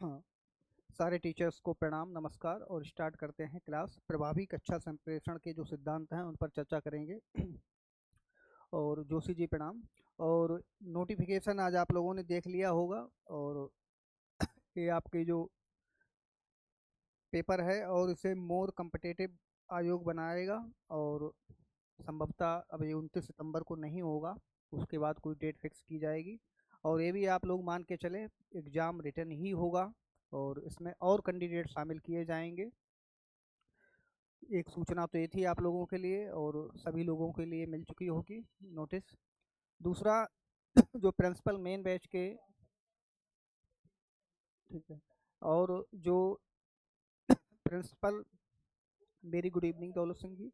हाँ, सारे टीचर्स को प्रणाम नमस्कार और स्टार्ट करते हैं क्लास। प्रभावी कक्षा संप्रेषण के जो सिद्धांत हैं उन पर चर्चा करेंगे। और जोशी जी प्रणाम। और नोटिफिकेशन आज आप लोगों ने देख लिया होगा। और ये आपके जो पेपर है और इसे मोर कम्पिटिटिव आयोग बनाएगा। और संभवतः अब ये 29 सितंबर को नहीं होगा, उसके बाद कोई डेट फिक्स की जाएगी। और ये भी आप लोग मान के चले, एग्ज़ाम रिटर्न ही होगा और इसमें और कैंडिडेट शामिल किए जाएंगे। एक सूचना तो ये थी आप लोगों के लिए और सभी लोगों के लिए मिल चुकी होगी नोटिस। दूसरा, जो प्रिंसिपल मेन बैच के, ठीक है, और जो principal, very good evening Daulat Singh ji.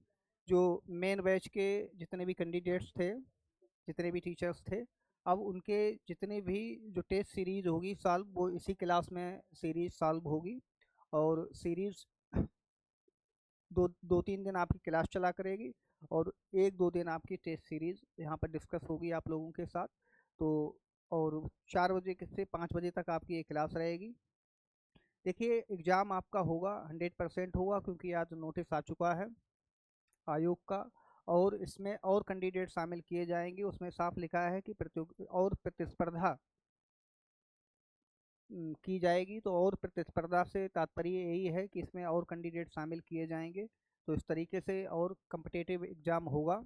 जो मेन बैच के जितने भी कैंडिडेट्स थे, जितने भी टीचर्स थे, अब उनके जितने भी जो टेस्ट सीरीज होगी सॉल्व, वो इसी क्लास में सीरीज सॉल्व होगी। और सीरीज दो दो तीन दिन आपकी क्लास चला करेगी और एक दो दिन आपकी टेस्ट सीरीज यहाँ पर डिस्कस होगी आप लोगों के साथ। तो और 4 बजे से 5 बजे तक आपकी ये क्लास रहेगी। देखिए, एग्ज़ाम आपका होगा 100% होगा, क्योंकि आज नोटिस आ चुका है आयोग का। और इसमें और कैंडिडेट शामिल किए जाएंगे, उसमें साफ लिखा है कि प्रतियोगी और प्रतिस्पर्धा की जाएगी। तो और प्रतिस्पर्धा से तात्पर्य यही है कि इसमें और कैंडिडेट शामिल किए जाएंगे। तो इस तरीके से और कम्पिटिटिव एग्ज़ाम होगा।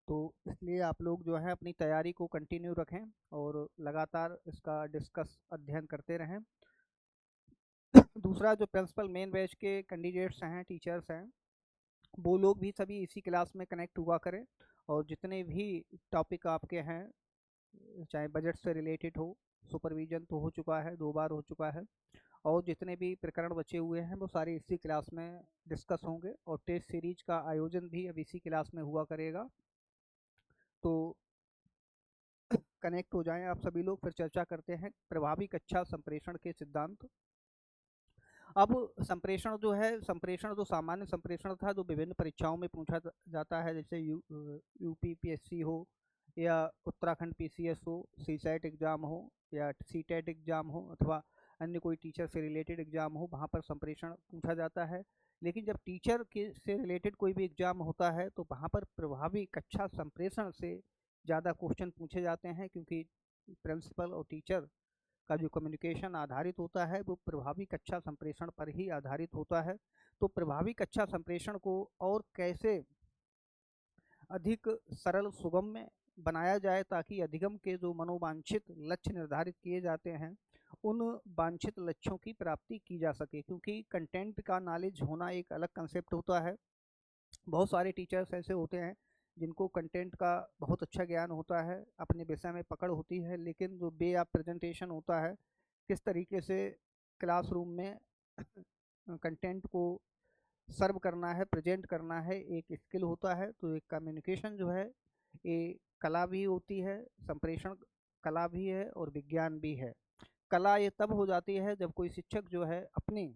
तो इसलिए आप लोग जो है अपनी तैयारी को कंटिन्यू रखें और लगातार इसका डिस्कस अध्ययन करते रहें। दूसरा, जो प्रिंसिपल मेन बैच के कैंडिडेट्स हैं, टीचर्स हैं, वो लोग भी सभी इसी क्लास में कनेक्ट हुआ करें। और जितने भी टॉपिक आपके हैं, चाहे बजट से रिलेटेड हो, सुपरविजन तो हो चुका है, 2 बार हो चुका है, और जितने भी प्रकरण बचे हुए हैं वो सारे इसी क्लास में डिस्कस होंगे। और टेस्ट सीरीज का आयोजन भी अब इसी क्लास में हुआ करेगा। तो कनेक्ट हो जाएं आप सभी लोग, फिर चर्चा करते हैं प्रभावी कक्षा संप्रेषण के सिद्धांत। अब संप्रेषण जो है, संप्रेषण जो सामान्य संप्रेषण था, जो विभिन्न परीक्षाओं में पूछा जाता है, जैसे यूपीपीएससी हो या उत्तराखंड पीसीएस हो, सीसैट एग्जाम हो या सीटेट एग्जाम हो, अथवा अन्य कोई टीचर से रिलेटेड एग्जाम हो, वहाँ पर संप्रेषण पूछा जाता है। लेकिन जब टीचर के से रिलेटेड कोई भी एग्जाम होता है तो वहाँ पर प्रभावी कक्षा संप्रेषण से ज़्यादा क्वेश्चन पूछे जाते हैं, क्योंकि प्रिंसिपल और टीचर का जो कम्युनिकेशन आधारित होता है वो प्रभावी कक्षा संप्रेषण पर ही आधारित होता है। तो प्रभावी कक्षा संप्रेषण को और कैसे अधिक सरल सुगम्य बनाया जाए, ताकि अधिगम के जो मनोवांछित लक्ष्य निर्धारित किए जाते हैं उन वांछित लक्ष्यों की प्राप्ति की जा सके। क्योंकि कंटेंट का नॉलेज होना एक अलग कंसेप्ट होता है। बहुत सारे टीचर्स ऐसे होते हैं जिनको कंटेंट का बहुत अच्छा ज्ञान होता है, अपने विषय में पकड़ होती है, लेकिन जो वे ऑफ प्रेजेंटेशन होता है, किस तरीके से क्लासरूम में कंटेंट को सर्व करना है, प्रेजेंट करना है, एक स्किल होता है। तो एक कम्युनिकेशन जो है, ये कला भी होती है, संप्रेषण कला भी है और विज्ञान भी है। कला ये तब हो जाती है जब कोई शिक्षक जो है अपनी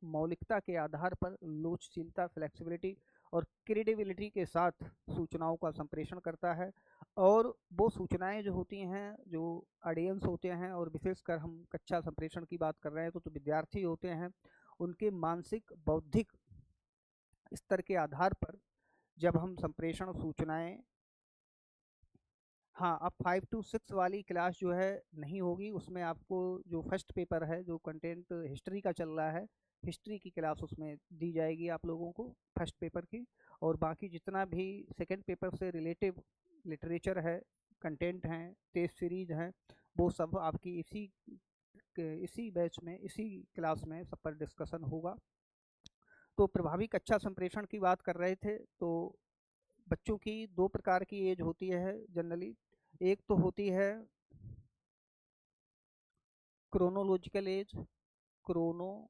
मौलिकता के आधार पर लोचशीलता, फ्लेक्सिबिलिटी और क्रेडिबिलिटी के साथ सूचनाओं का संप्रेषण करता है। और वो सूचनाएं जो होती हैं, जो ऑडियंस होते हैं, और विशेषकर हम कक्षा संप्रेषण की बात कर रहे हैं तो विद्यार्थी होते हैं, उनके मानसिक बौद्धिक स्तर के आधार पर जब हम संप्रेषण सूचनाएं, हाँ, अब 5 to 6 वाली क्लास जो है नहीं होगी, उसमें आपको जो फर्स्ट पेपर है, जो कंटेंट हिस्ट्री का चल रहा है, हिस्ट्री की क्लास उसमें दी जाएगी आप लोगों को, फर्स्ट पेपर की। और बाकी जितना भी सेकंड पेपर से रिलेटिव लिटरेचर है, कंटेंट हैं, टेस्ट सीरीज हैं, वो सब आपकी इसी बैच में, इसी क्लास में सब पर डिस्कशन होगा। तो प्रभावी कक्षा संप्रेषण की बात कर रहे थे। तो बच्चों की 2 प्रकार की एज होती है जनरली। एक तो होती है chronological age, chronological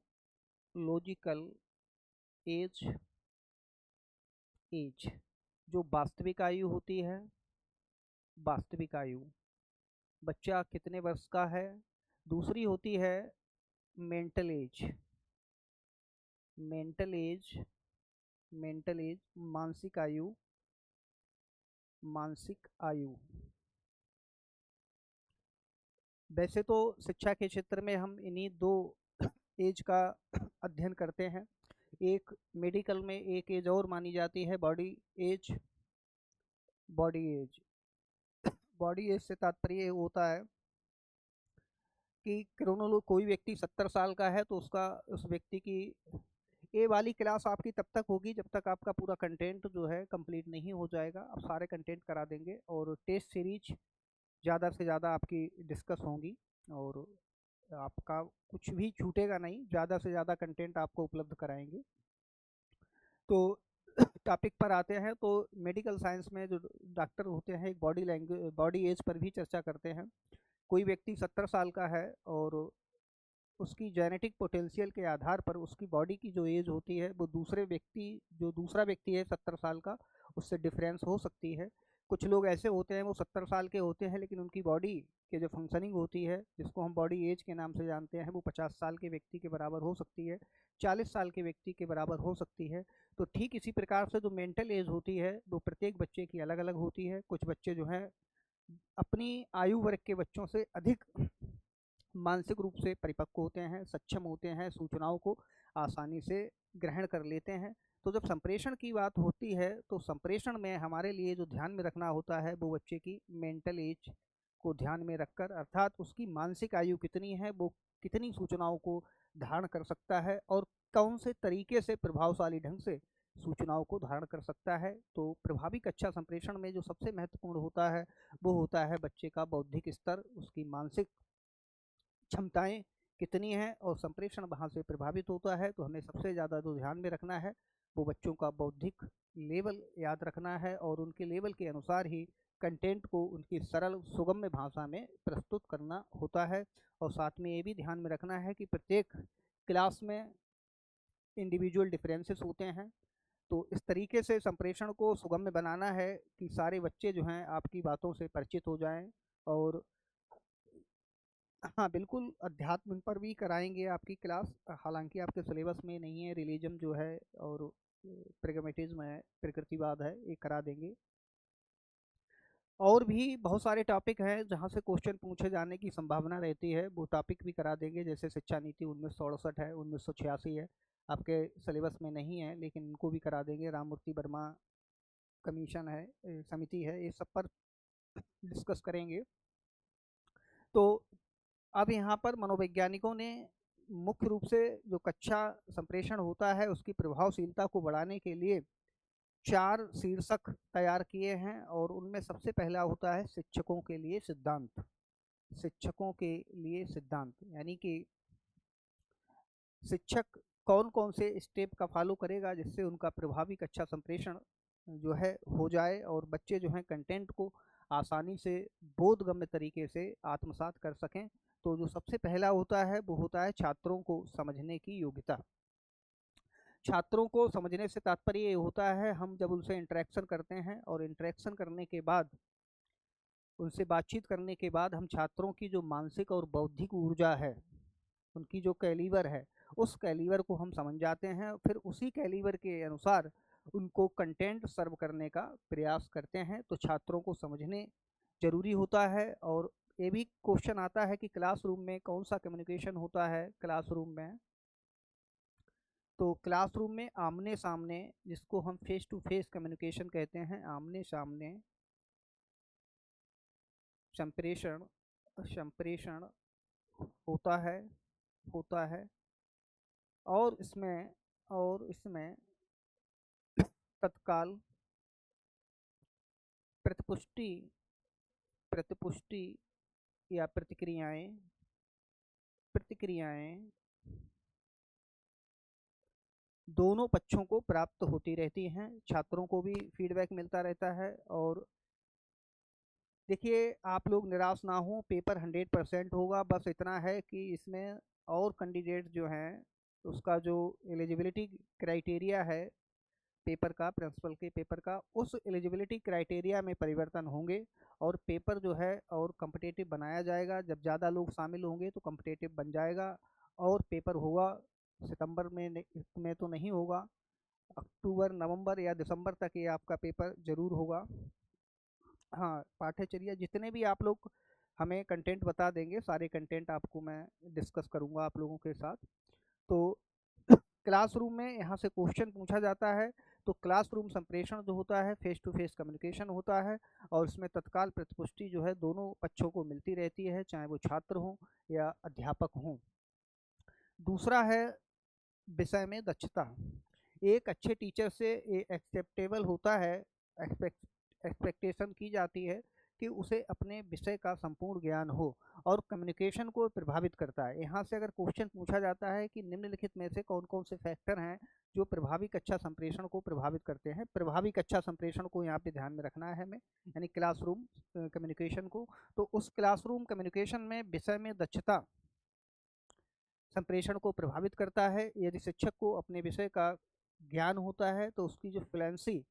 age, age जो वास्तविक आयु होती है, वास्तविक आयु, बच्चा कितने वर्ष का है। दूसरी होती है mental as, mental as, mental as मानसिक आयु, मानसिक आयु। वैसे तो शिक्षा के क्षेत्र में हम इन्हीं दो एज का अध्ययन करते हैं। एक मेडिकल में एक एज और मानी जाती है, body age. Body age body age से तात्पर्य ये होता है कि कोई व्यक्ति 70 साल का है तो उसका उस व्यक्ति की ए वाली क्लास आपकी तब तक होगी जब तक आपका पूरा कंटेंट जो है कंप्लीट नहीं हो जाएगा। आप सारे कंटेंट करा देंगे और टेस्ट सीरीज ज़्यादा से ज़्यादा आपकी डिस्कस होंगी और आपका कुछ भी छूटेगा नहीं, ज़्यादा से ज़्यादा कंटेंट आपको उपलब्ध कराएंगे। तो टॉपिक पर आते हैं तो मेडिकल साइंस में जो डॉक्टर होते हैं एक बॉडी एज पर भी चर्चा करते हैं। कोई व्यक्ति 70 साल का है और उसकी जेनेटिक पोटेंशियल के आधार पर उसकी बॉडी की जो एज होती है वो दूसरा व्यक्ति है 70 साल का, उससे डिफरेंस हो सकती है। कुछ लोग ऐसे होते हैं वो 70 साल के होते हैं लेकिन उनकी बॉडी के जो फंक्शनिंग होती है जिसको हम बॉडी एज के नाम से जानते हैं वो 50 साल के व्यक्ति के बराबर हो सकती है, 40 साल के व्यक्ति के बराबर हो सकती है। तो ठीक इसी प्रकार से जो मेंटल एज होती है वो प्रत्येक बच्चे की अलग अलग होती है। कुछ बच्चे जो हैं अपनी आयु वर्ग के बच्चों से अधिक मानसिक रूप से परिपक्व होते हैं, सक्षम होते हैं, सूचनाओं को आसानी से ग्रहण कर लेते हैं। तो जब संप्रेषण की बात होती है तो संप्रेषण में हमारे लिए जो ध्यान में रखना होता है वो बच्चे की मेंटल एज को ध्यान में रखकर, अर्थात उसकी मानसिक आयु कितनी है, वो कितनी सूचनाओं को धारण कर सकता है और कौन से तरीके से प्रभावशाली ढंग से सूचनाओं को धारण कर सकता है। तो प्रभावी कक्षा संप्रेषण में जो सबसे महत्वपूर्ण होता है वो होता है बच्चे का बौद्धिक स्तर, उसकी मानसिक क्षमताएं कितनी हैं और संप्रेषण वहाँ से प्रभावित होता है। तो हमें सबसे ज़्यादा जो ध्यान में रखना है वो बच्चों का बौद्धिक लेवल याद रखना है और उनके लेवल के अनुसार ही कंटेंट को उनकी सरल सुगम्य भाषा में प्रस्तुत करना होता है। और साथ में ये भी ध्यान में रखना है कि प्रत्येक क्लास में इंडिविजुअल डिफरेंसेस होते हैं। तो इस तरीके से संप्रेषण को सुगम्य बनाना है कि सारे बच्चे जो हैं आपकी बातों से परिचित हो जाएं। और हाँ, बिल्कुल अध्यात्म पर भी कराएँगे आपकी क्लास, हालाँकि आपके सिलेबस में नहीं है, रिलीजन जो है और प्रैग्मैटिज़्म है, प्रकृतिवाद है, ये करा देंगे। और भी बहुत सारे टॉपिक हैं जहाँ से क्वेश्चन पूछे जाने की संभावना रहती है, वो टॉपिक भी करा देंगे। जैसे शिक्षा नीति 1968 है, 1986 है, आपके सिलेबस में नहीं है लेकिन इनको भी करा देंगे। राममूर्ति वर्मा कमीशन है, समिति है, ये सब पर डिस्कस करेंगे। तो अब यहाँ पर मनोवैज्ञानिकों ने मुख्य रूप से जो कक्षा संप्रेषण होता है उसकी प्रभावशीलता को बढ़ाने के लिए 4 शीर्षक तैयार किए हैं और उनमें सबसे पहला होता है शिक्षकों के लिए सिद्धांत। शिक्षकों के लिए सिद्धांत यानी कि शिक्षक कौन कौन से स्टेप का फॉलो करेगा जिससे उनका प्रभावी कक्षा संप्रेषण जो है हो जाए और बच्चे जो हैं कंटेंट को आसानी से बोधगम्य तरीके से आत्मसात कर सकें। तो जो सबसे पहला होता है वो होता है छात्रों को समझने की योग्यता। छात्रों को समझने से तात्पर्य ये होता है हम जब उनसे इंटरेक्शन करते हैं और इंटरेक्शन करने के बाद उनसे बातचीत करने के बाद हम छात्रों की जो मानसिक और बौद्धिक ऊर्जा है, उनकी जो कैलिबर है, उस कैलिबर को हम समझ जाते हैं। फिर उसी कैलिबर के अनुसार उनको कंटेंट सर्व करने का प्रयास करते हैं। तो छात्रों को समझने जरूरी होता है। और ये भी क्वेश्चन आता है कि क्लासरूम में कौन सा कम्युनिकेशन होता है। क्लासरूम में तो क्लासरूम में आमने सामने, जिसको हम फेस टू फेस कम्युनिकेशन कहते हैं, आमने सामने संप्रेषण संप्रेषण होता है होता है। और इसमें तत्काल प्रतिपुष्टि प्रतिपुष्टि या प्रतिक्रियाएं प्रतिक्रियाएं दोनों पक्षों को प्राप्त होती रहती हैं। छात्रों को भी फीडबैक मिलता रहता है। और देखिए, आप लोग निराश ना हो, पेपर 100% होगा। बस इतना है कि इसमें और कैंडिडेट जो हैं उसका जो एलिजिबिलिटी क्राइटेरिया है पेपर का, प्रिंसिपल के पेपर का, उस एलिजिबिलिटी क्राइटेरिया में परिवर्तन होंगे और पेपर जो है और कम्पिटेटिव बनाया जाएगा। जब ज़्यादा लोग शामिल होंगे तो कम्पिटेटिव बन जाएगा और पेपर होगा सितंबर में तो नहीं होगा, अक्टूबर, नवंबर या दिसंबर तक ये आपका पेपर जरूर होगा। हाँ, पाठ्यचर्या जितने भी आप लोग हमें कंटेंट बता देंगे, सारे कंटेंट आपको मैं डिस्कस करूँगा आप लोगों के साथ। तो क्लासरूम में यहाँ से क्वेश्चन पूछा जाता है, तो क्लासरूम संप्रेषण जो होता है फेस टू फेस कम्युनिकेशन होता है, और इसमें तत्काल प्रतिपुष्टि जो है दोनों पक्षों को मिलती रहती है, चाहे वो छात्र हों या अध्यापक हों। दूसरा है विषय में दक्षता। एक अच्छे टीचर से एक्सेप्टेबल होता है, एक्सपेक्टेशन की जाती है कि उसे अपने विषय का संपूर्ण ज्ञान हो और कम्युनिकेशन को प्रभावित करता है। यहाँ से अगर क्वेश्चन पूछा जाता है कि निम्नलिखित में से कौन कौन से फैक्टर हैं जो प्रभावी कक्षा संप्रेषण को प्रभावित करते हैं। प्रभावी कक्षा संप्रेषण को यहाँ पे ध्यान में रखना है हमें, यानी क्लासरूम कम्युनिकेशन को। तो उस क्लासरूम कम्युनिकेशन में विषय में दक्षता संप्रेषण को प्रभावित करता है। यदि शिक्षक को अपने विषय का ज्ञान होता है तो उसकी जो फ्लुएंसी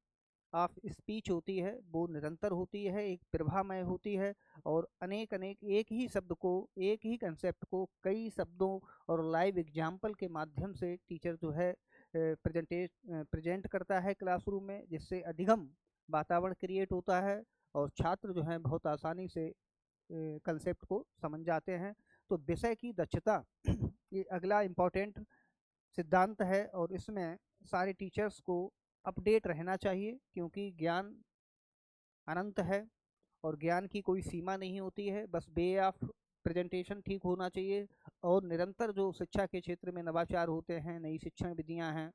ऑफ स्पीच होती है वो निरंतर होती है, एक प्रभामय होती है, और अनेक अनेक एक ही शब्द को, एक ही कंसेप्ट को कई शब्दों और लाइव एग्जाम्पल के माध्यम से टीचर जो है प्रेजेंट करता है क्लासरूम में, जिससे अधिगम वातावरण क्रिएट होता है और छात्र जो हैं बहुत आसानी से कंसेप्ट को समझ जाते हैं। तो विषय की दक्षता ये अगला इम्पोर्टेंट सिद्धांत है, और इसमें सारे टीचर्स को अपडेट रहना चाहिए, क्योंकि ज्ञान अनंत है और ज्ञान की कोई सीमा नहीं होती है। बस वे ऑफ प्रेजेंटेशन ठीक होना चाहिए, और निरंतर जो शिक्षा के क्षेत्र में नवाचार होते हैं, नई शिक्षण विधियां हैं,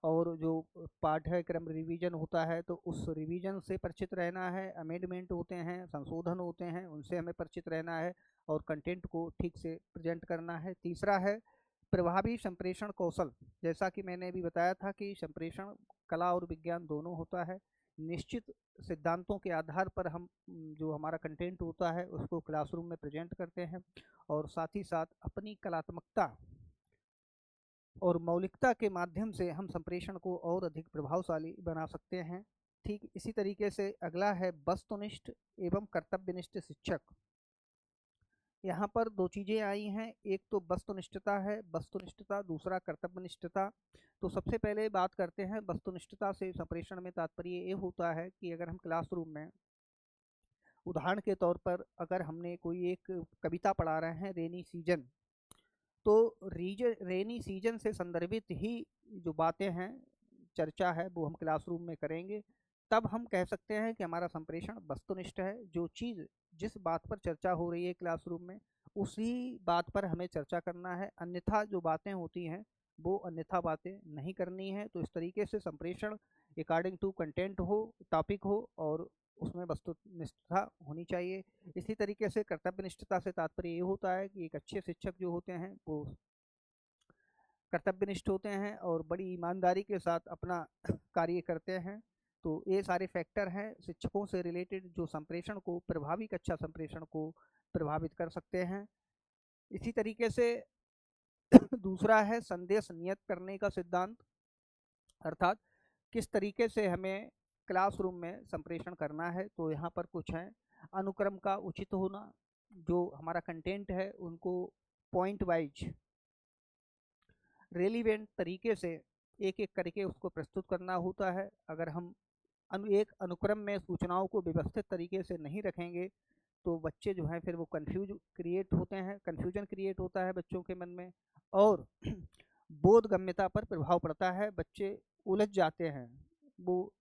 और जो पाठ्यक्रम रिवीजन होता है तो उस रिवीजन से परिचित रहना है। अमेंडमेंट होते हैं, संशोधन होते हैं, उनसे हमें परिचित रहना है और कंटेंट को ठीक से प्रेजेंट करना है। तीसरा है प्रभावी संप्रेषण कौशल। जैसा कि मैंने अभी बताया था कि संप्रेषण कला और विज्ञान दोनों होता है। निश्चित सिद्धांतों के आधार पर हम जो हमारा कंटेंट होता है उसको क्लासरूम में प्रेजेंट करते हैं, और साथ ही साथ अपनी कलात्मकता और मौलिकता के माध्यम से हम संप्रेषण को और अधिक प्रभावशाली बना सकते हैं। ठीक इसी तरीके से अगला है वस्तुनिष्ठ एवं कर्तव्यनिष्ठ शिक्षक। यहाँ पर दो चीज़ें आई हैं, एक तो वस्तुनिष्ठता है, वस्तुनिष्ठता, दूसरा कर्तव्यनिष्ठता। तो सबसे पहले बात करते हैं वस्तुनिष्ठता से संप्रेषण में तात्पर्य ये होता है कि अगर हम क्लासरूम में उदाहरण के तौर पर अगर हमने कोई एक कविता पढ़ा रहे हैं रेनी सीजन, तो रेनी सीजन से संदर्भित ही जो बातें हैं, चर्चा है, वो हम क्लासरूम में करेंगे। तब हम कह सकते हैं कि हमारा संप्रेषण वस्तुनिष्ठ है। जो चीज़ जिस बात पर चर्चा हो रही है क्लासरूम में उसी बात पर हमें चर्चा करना है, अन्यथा जो बातें होती हैं वो अन्यथा बातें नहीं करनी है। तो इस तरीके से संप्रेषण अकॉर्डिंग टू कंटेंट हो, टॉपिक हो, और उसमें वस्तुनिष्ठता होनी चाहिए। इसी तरीके से कर्तव्यनिष्ठता से तात्पर्य ये होता है कि एक अच्छे शिक्षक जो होते हैं वो कर्तव्यनिष्ठ होते हैं और बड़ी ईमानदारी के साथ अपना कार्य करते हैं। तो ये सारे फैक्टर हैं शिक्षकों से रिलेटेड जो संप्रेषण को, प्रभावी कक्षा संप्रेषण को प्रभावित कर सकते हैं। इसी तरीके से दूसरा है संदेश नियत करने का सिद्धांत, अर्थात किस तरीके से हमें क्लासरूम में संप्रेषण करना है। तो यहाँ पर कुछ है, अनुक्रम का उचित होना, जो हमारा कंटेंट है उनको पॉइंट वाइज रेलिवेंट तरीके से एक एक करके उसको प्रस्तुत करना होता है। अगर हम एक अनुक्रम में सूचनाओं को व्यवस्थित तरीके से नहीं रखेंगे तो बच्चे जो हैं फिर वो कन्फ्यूजन क्रिएट होता है बच्चों के मन में, और बोधगम्यता पर प्रभाव पड़ता है, बच्चे उलझ जाते हैं, वो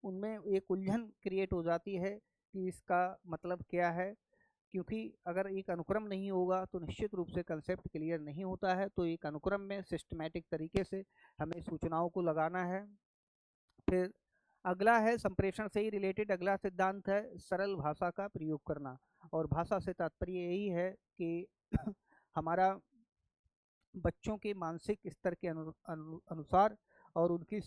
उनमें एक उलझन क्रिएट हो जाती है कि इसका मतलब क्या है। क्योंकि अगर एक अनुक्रम नहीं होगा तो निश्चित रूप से कंसेप्ट क्लियर नहीं होता है। तो एक अनुक्रम में सिस्टमैटिक तरीके से हमें सूचनाओं को लगाना है। फिर अगला है संप्रेषण से ही रिलेटेड अगला सिद्धांत है सरल भाषा का प्रयोग करना, और भाषा से तात्पर्य यही है कि हमारा बच्चों के मानसिक स्तर के अनुसार और उनकी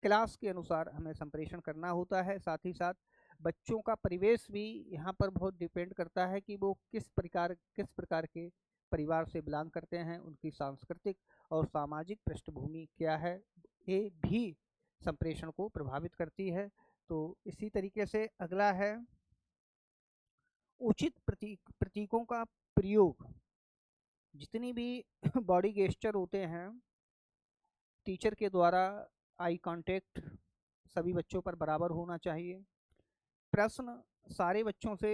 क्लास के अनुसार हमें संप्रेषण करना होता है। साथ ही साथ बच्चों का परिवेश भी यहाँ पर बहुत डिपेंड करता है कि वो किस प्रकार के परिवार से बिलोंग करते हैं, उनकी सांस्कृतिक और सामाजिक पृष्ठभूमि क्या है, ये भी संप्रेषण को प्रभावित करती है। तो इसी तरीके से अगला है उचित प्रतीकों का प्रयोग। जितनी भी बॉडी गेस्चर होते हैं टीचर के द्वारा, आई कांटेक्ट सभी बच्चों पर बराबर होना चाहिए। प्रश्न सारे बच्चों से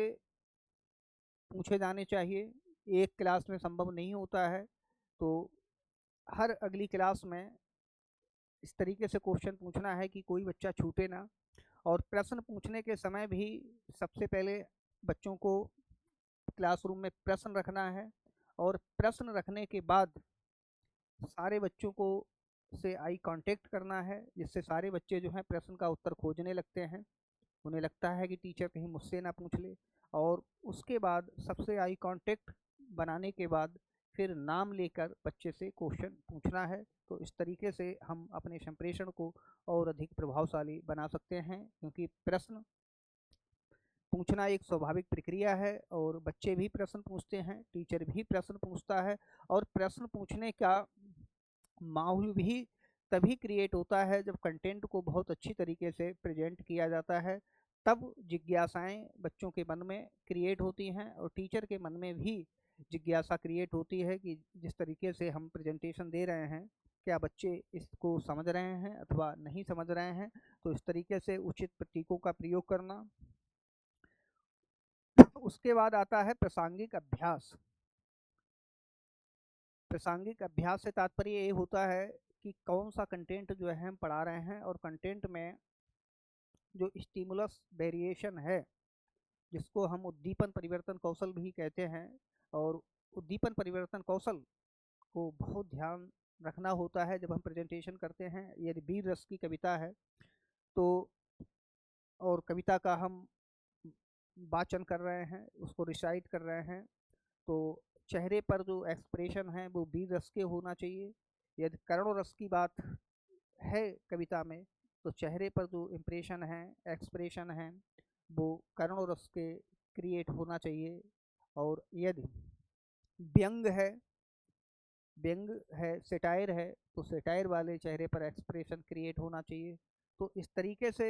पूछे जाने चाहिए। एक क्लास में संभव नहीं होता है, तो हर अगली क्लास में इस तरीके से क्वेश्चन पूछना है कि कोई बच्चा छूटे ना। और प्रश्न पूछने के समय भी सबसे पहले बच्चों को क्लासरूम में प्रश्न रखना है, और प्रश्न रखने के बाद सारे बच्चों को से आई कांटेक्ट करना है, जिससे सारे बच्चे जो हैं प्रश्न का उत्तर खोजने लगते हैं। उन्हें लगता है कि टीचर कहीं मुझसे ना पूछ ले। और उसके बाद सबसे आई कांटेक्ट बनाने के बाद फिर नाम लेकर बच्चे से क्वेश्चन पूछना है। तो इस तरीके से हम अपने संप्रेषण को और अधिक प्रभावशाली बना सकते हैं, क्योंकि प्रश्न पूछना एक स्वाभाविक प्रक्रिया है, और बच्चे भी प्रश्न पूछते हैं, टीचर भी प्रश्न पूछता है। और प्रश्न पूछने का माहौल भी तभी क्रिएट होता है जब कंटेंट को बहुत अच्छी तरीके से प्रेजेंट किया जाता है। तब जिज्ञासाएं बच्चों के मन में क्रिएट होती हैं, और टीचर के मन में भी जिज्ञासा क्रिएट होती है कि जिस तरीके से हम प्रेजेंटेशन दे रहे हैं, क्या बच्चे इसको समझ रहे हैं अथवा नहीं समझ रहे हैं। तो इस तरीके से उचित प्रतीकों का प्रयोग करना। उसके बाद आता है प्रासंगिक अभ्यास। प्रासंगिक अभ्यास से तात्पर्य ये होता है कि कौन सा कंटेंट जो है हम पढ़ा रहे हैं, और कंटेंट में जो स्टिमुलस वेरिएशन है, जिसको हम उद्दीपन परिवर्तन कौशल भी कहते हैं। और उद्दीपन परिवर्तन कौशल को बहुत ध्यान रखना होता है जब हम प्रेजेंटेशन करते हैं। यदि वीर रस की कविता है तो, और कविता का हम वाचन कर रहे हैं, उसको रिसाइट कर रहे हैं, तो चेहरे पर जो एक्सप्रेशन है वो वीर रस के होना चाहिए। यदि करुण रस की बात है कविता में, तो चेहरे पर जो इम्प्रेशन है, एक्सप्रेशन है, वो करुण रस के क्रिएट होना चाहिए। और यदि व्यंग है, व्यंग है, सेटायर है, तो सेटायर वाले चेहरे पर एक्सप्रेशन क्रिएट होना चाहिए। तो इस तरीके से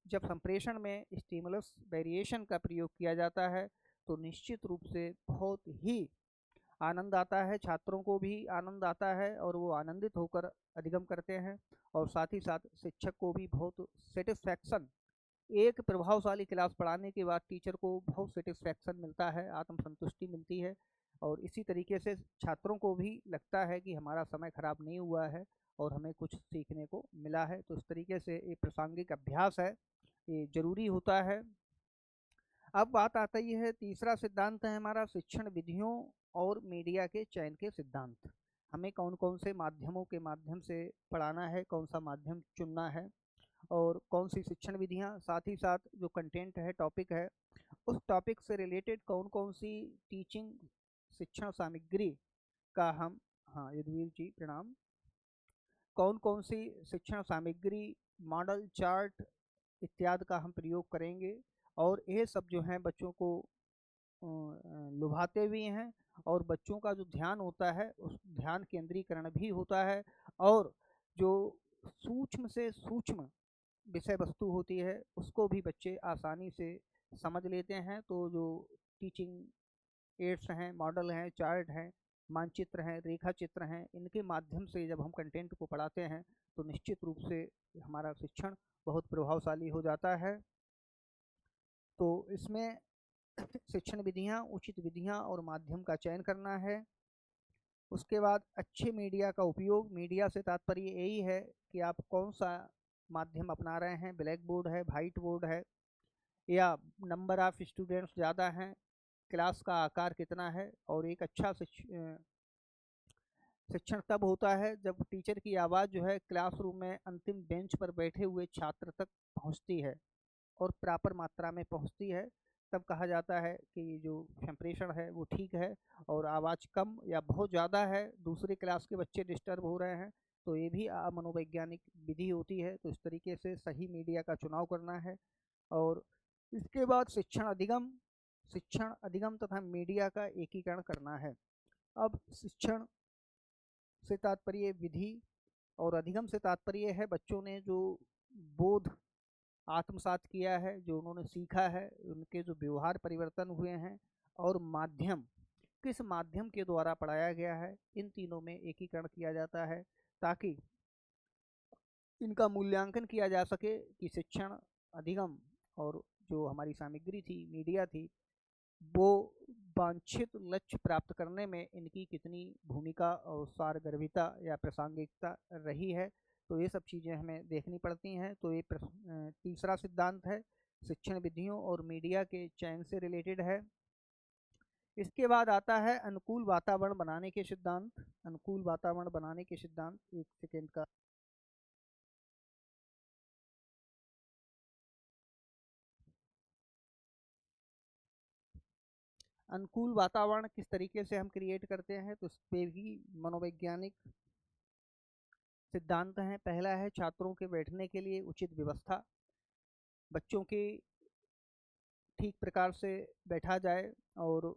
जब संप्रेषण में स्टिमुलस वेरिएशन का प्रयोग किया जाता है, तो निश्चित रूप से बहुत ही आनंद आता है, छात्रों को भी आनंद आता है, और वो आनंदित होकर अधिगम करते हैं। और साथ ही साथ शिक्षक को भी बहुत सेटिस्फैक्शन, एक प्रभावशाली क्लास पढ़ाने के बाद टीचर को बहुत सेटिस्फैक्शन मिलता है, आत्मसंतुष्टि मिलती है। और इसी तरीके से छात्रों को भी लगता है कि हमारा समय खराब नहीं हुआ है और हमें कुछ सीखने को मिला है। तो इस तरीके से ये प्रासंगिक अभ्यास है, ये जरूरी होता है। अब बात आता ही है, तीसरा सिद्धांत है हमारा शिक्षण विधियों और मीडिया के चयन के सिद्धांत। हमें कौन कौन से माध्यमों के माध्यम से पढ़ाना है, कौन सा माध्यम चुनना है, और कौन सी शिक्षण विधियाँ, साथ ही साथ जो कंटेंट है, टॉपिक है, उस टॉपिक से रिलेटेड कौन कौन सी टीचिंग शिक्षण सामग्री का हम, हाँ यदुवीर जी प्रणाम, कौन कौन सी शिक्षण सामग्री, मॉडल, चार्ट इत्यादि का हम प्रयोग करेंगे। और ये सब जो है बच्चों को लुभाते भी हैं, और बच्चों का जो ध्यान होता है उस ध्यान केंद्रीकरण भी होता है। और जो सूक्ष्म से सूक्ष्म विषय वस्तु होती है उसको भी बच्चे आसानी से समझ लेते हैं। तो जो टीचिंग एड्स हैं, मॉडल हैं, चार्ट हैं, मानचित्र हैं, रेखा चित्र हैं, इनके माध्यम से जब हम कंटेंट को पढ़ाते हैं तो निश्चित रूप से हमारा शिक्षण बहुत प्रभावशाली हो जाता है। तो इसमें शिक्षण विधियाँ, उचित विधियाँ और माध्यम का चयन करना है। उसके बाद अच्छे मीडिया का उपयोग। मीडिया से तात्पर्य यही है कि आप कौन सा माध्यम अपना रहे हैं, ब्लैक बोर्ड है, वाइट बोर्ड है, या नंबर ऑफ स्टूडेंट्स ज़्यादा हैं, क्लास का आकार कितना है। और एक अच्छा शिक्षण तब होता है जब टीचर की आवाज़ जो है क्लासरूम में अंतिम बेंच पर बैठे हुए छात्र तक पहुंचती है, और प्रॉपर मात्रा में पहुंचती है। तब कहा जाता है कि जो संप्रेषण है वो ठीक है। और आवाज़ कम या बहुत ज़्यादा है, दूसरी क्लास के बच्चे डिस्टर्ब हो रहे हैं, तो ये भी मनोवैज्ञानिक विधि होती है। तो इस तरीके से सही मीडिया का चुनाव करना है। और इसके बाद शिक्षण अधिगम तथा मीडिया का एकीकरण करना है। अब शिक्षण से तात्पर्य विधि, और अधिगम से तात्पर्य है बच्चों ने जो बोध आत्मसात किया है, जो उन्होंने सीखा है, उनके जो व्यवहार परिवर्तन हुए हैं, और माध्यम, किस माध्यम के द्वारा पढ़ाया गया है, इन तीनों में एकीकरण किया जाता है, ताकि इनका मूल्यांकन किया जा सके कि शिक्षण, अधिगम और जो हमारी सामग्री थी, मीडिया थी, वो वांछित लक्ष्य प्राप्त करने में इनकी कितनी भूमिका और सारगर्भिता या प्रासंगिकता रही है। तो ये सब चीज़ें हमें देखनी पड़ती हैं। तो ये तीसरा सिद्धांत है, शिक्षण विधियों और मीडिया के चयन से रिलेटेड है। इसके बाद आता है अनुकूल वातावरण बनाने के सिद्धांत। अनुकूल वातावरण बनाने के सिद्धांत, एक सेकेंड का। अनुकूल वातावरण किस तरीके से हम क्रिएट करते हैं, तो इस पे भी मनोवैज्ञानिक सिद्धांत हैं। पहला है छात्रों के बैठने के लिए उचित व्यवस्था, बच्चों की ठीक प्रकार से बैठा जाए और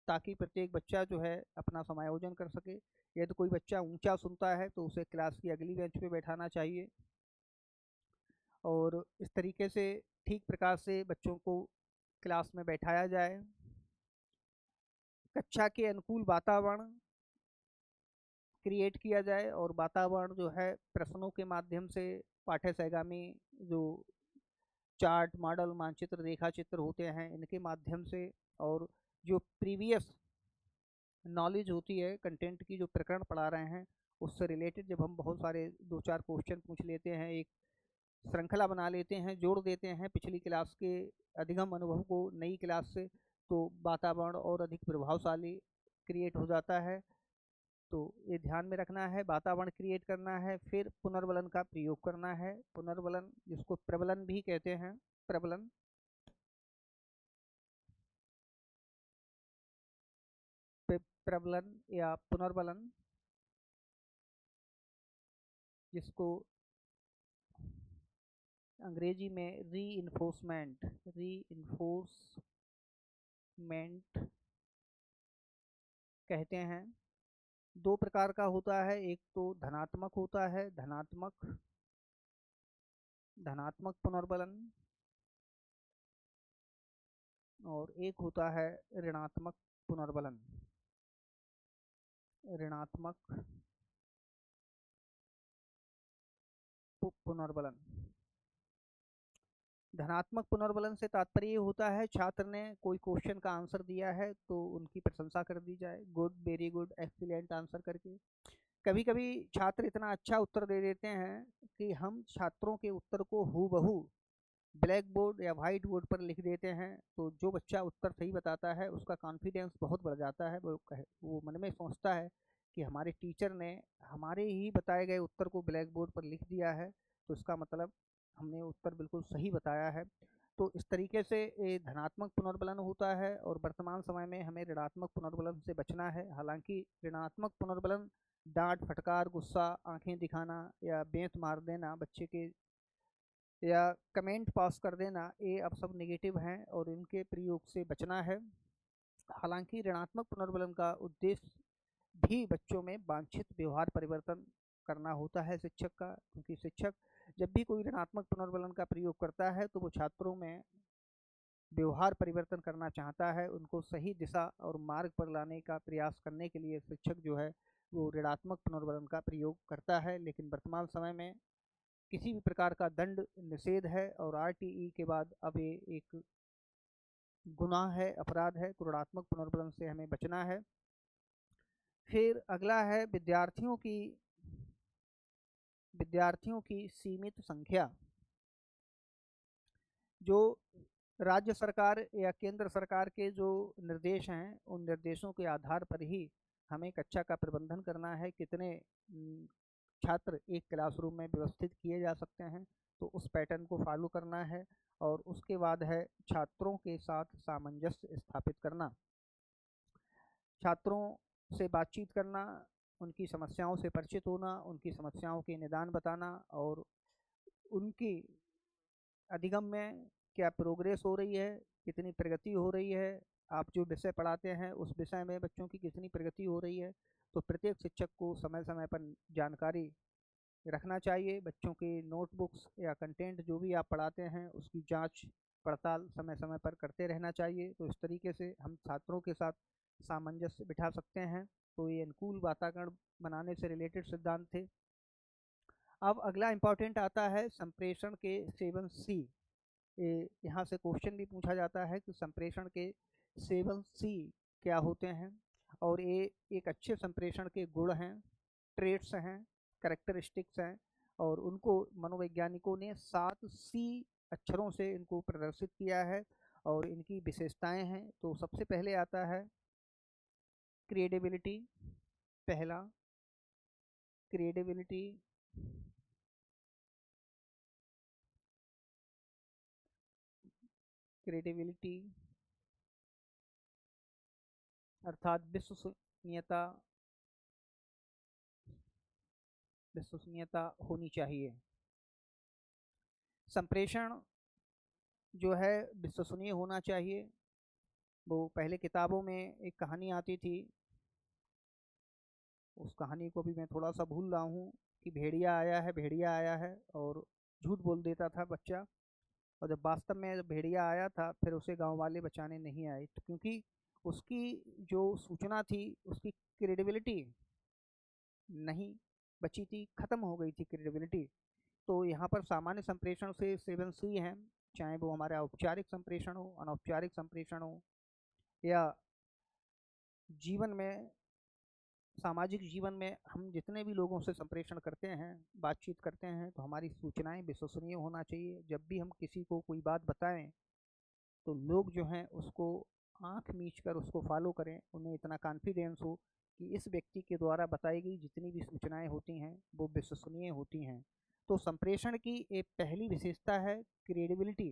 ताकि प्रत्येक बच्चा जो है अपना समायोजन कर सके। यदि कोई बच्चा ऊंचा सुनता है तो उसे क्लास की अगली बेंच पे बैठाना चाहिए और इस तरीके से ठीक प्रकार से बच्चों को क्लास में बैठाया जाए। कक्षा के अनुकूल वातावरण क्रिएट किया जाए और वातावरण जो है प्रश्नों के माध्यम से, पाठ्य सहगामी जो चार्ट, मॉडल, मानचित्र, रेखा चित्र होते हैं, इनके माध्यम से और जो प्रीवियस नॉलेज होती है कंटेंट की, जो प्रकरण पढ़ा रहे हैं उससे रिलेटेड जब हम बहुत सारे 2-4 क्वेश्चन पूछ लेते हैं, एक श्रृंखला बना लेते हैं, जोड़ देते हैं पिछली क्लास के अधिगम अनुभव को नई क्लास से, तो वातावरण और अधिक प्रभावशाली क्रिएट हो जाता है। तो ये ध्यान में रखना है, वातावरण क्रिएट करना है। फिर पुनर्बलन का प्रयोग करना है। पुनर्बलन, जिसको प्रबलन भी कहते हैं, प्रबलन, प्रबलन या पुनर्बलन, जिसको अंग्रेजी में री कहते हैं। दो प्रकार का होता है, एक तो धनात्मक होता है, धनात्मक पुनर्बलन, और एक होता है ऋणात्मक पुनर्बलन, ऋणात्मक पुनर्बलन। धनात्मक पुनर्बलन से तात्पर्य ये होता है, छात्र ने कोई क्वेश्चन का आंसर दिया है तो उनकी प्रशंसा कर दी जाए, good, very good, excellent answer करके। कभी कभी छात्र इतना अच्छा उत्तर दे देते हैं कि हम छात्रों के उत्तर को हूबहू ब्लैक बोर्ड या वाइट बोर्ड पर लिख देते हैं। तो जो बच्चा उत्तर सही बताता है उसका कॉन्फिडेंस बहुत बढ़ जाता है। वो मन में सोचता है कि हमारे टीचर ने हमारे ही बताए गए उत्तर को ब्लैक बोर्ड पर लिख दिया है, तो इसका मतलब हमने उत्तर बिल्कुल सही बताया है। तो इस तरीके से ये धनात्मक पुनर्बलन होता है और वर्तमान समय में हमें ऋणात्मक पुनर्बलन से बचना है। हालांकि ऋणात्मक पुनर्बलन डांट, फटकार, गुस्सा, आंखें दिखाना या बेंत मार देना बच्चे के, या कमेंट पास कर देना, ये अब सब नेगेटिव हैं और इनके प्रयोग से बचना है। हालांकि ऋणात्मक पुनर्बलन का उद्देश्य भी बच्चों में वांछित व्यवहार परिवर्तन करना होता है शिक्षक का, क्योंकि शिक्षक जब भी कोई ऋणात्मक पुनर्बलन का प्रयोग करता है तो वो छात्रों में व्यवहार परिवर्तन करना चाहता है, उनको सही दिशा और मार्ग पर लाने का प्रयास करने के लिए शिक्षक जो है वो ऋणात्मक पुनर्बलन का प्रयोग करता है। लेकिन वर्तमान समय में किसी भी प्रकार का दंड निषेध है और आरटीई के बाद अब ये एक गुनाह है, अपराध है, तो ऋणात्मक पुनर्बलन से हमें बचना है। फिर अगला है विद्यार्थियों की सीमित संख्या। जो राज्य सरकार या केंद्र सरकार के जो निर्देश हैं, उन निर्देशों के आधार पर ही हमें कक्षा का प्रबंधन करना है। कितने छात्र एक क्लासरूम में व्यवस्थित किए जा सकते हैं, तो उस पैटर्न को फॉलो करना है। और उसके बाद है छात्रों के साथ सामंजस्य स्थापित करना, छात्रों से बातचीत करना, उनकी समस्याओं से परिचित होना, उनकी समस्याओं के निदान बताना और उनकी अधिगम में क्या प्रोग्रेस हो रही है, कितनी प्रगति हो रही है, आप जो विषय पढ़ाते हैं उस विषय में बच्चों की कितनी प्रगति हो रही है। तो प्रत्येक शिक्षक को समय समय पर जानकारी रखना चाहिए। बच्चों की नोटबुक्स या कंटेंट जो भी आप पढ़ाते हैं उसकी जांच पड़ताल समय समय पर करते रहना चाहिए। तो इस तरीके से हम छात्रों के साथ सामंजस्य बिठा सकते हैं। तो ये अनुकूल वातावरण बनाने से रिलेटेड सिद्धांत थे। अब अगला इम्पॉर्टेंट आता है संप्रेषण के 7C। यहाँ से क्वेश्चन भी पूछा जाता है कि संप्रेषण के 7C क्या होते हैं, और ये एक अच्छे संप्रेषण के गुण हैं, ट्रेट्स हैं, कैरेक्टरिस्टिक्स हैं, और उनको मनोवैज्ञानिकों ने 7C अक्षरों से इनको प्रदर्शित किया है और इनकी विशेषताएं हैं। तो सबसे पहले आता है क्रिएडिबिलिटी। पहला क्रिएडिबिलिटी, क्रिएडिबिलिटी अर्थात विश्वसनीयता, विश्वसनीयता होनी चाहिए। संप्रेषण जो है विश्वसनीय होना चाहिए। वो पहले किताबों में एक कहानी आती थी, उस कहानी को भी मैं थोड़ा सा भूल रहा हूँ, कि भेड़िया आया है, भेड़िया आया है, और झूठ बोल देता था बच्चा, और जब वास्तव में जब भेड़िया आया था फिर उसे गांव वाले बचाने नहीं आए, तो क्योंकि उसकी जो सूचना थी उसकी क्रेडिबिलिटी नहीं बची थी, खत्म हो गई थी क्रेडिबिलिटी। तो यहाँ पर सामान्य संप्रेषण से 7C हैं, चाहे वो हमारा औपचारिक संप्रेषण हो, अनौपचारिक संप्रेषण हो, या जीवन में, सामाजिक जीवन में हम जितने भी लोगों से संप्रेषण करते हैं, बातचीत करते हैं, तो हमारी सूचनाएं विश्वसनीय होना चाहिए। जब भी हम किसी को कोई बात बताएं तो लोग जो हैं उसको आंख मीच कर उसको फॉलो करें, उन्हें इतना कॉन्फिडेंस हो कि इस व्यक्ति के द्वारा बताई गई जितनी भी सूचनाएं होती हैं वो विश्वसनीय होती हैं। तो संप्रेषण की एक पहली विशेषता है क्रेडिबिलिटी।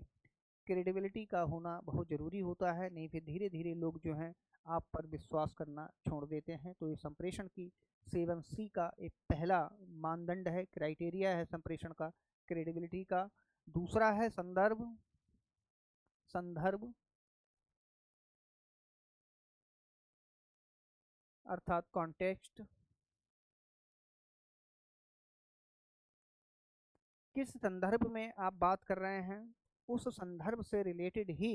क्रेडिबिलिटी का होना बहुत ज़रूरी होता है, नहीं फिर धीरे धीरे लोग जो हैं आप पर विश्वास करना छोड़ देते हैं। तो ये संप्रेषण की 7C का एक पहला मानदंड है, क्राइटेरिया है संप्रेषण का, क्रेडिबिलिटी का। दूसरा है संदर्भ। संदर्भ अर्थात कॉन्टेक्स्ट, किस संदर्भ में आप बात कर रहे हैं उस संदर्भ से रिलेटेड ही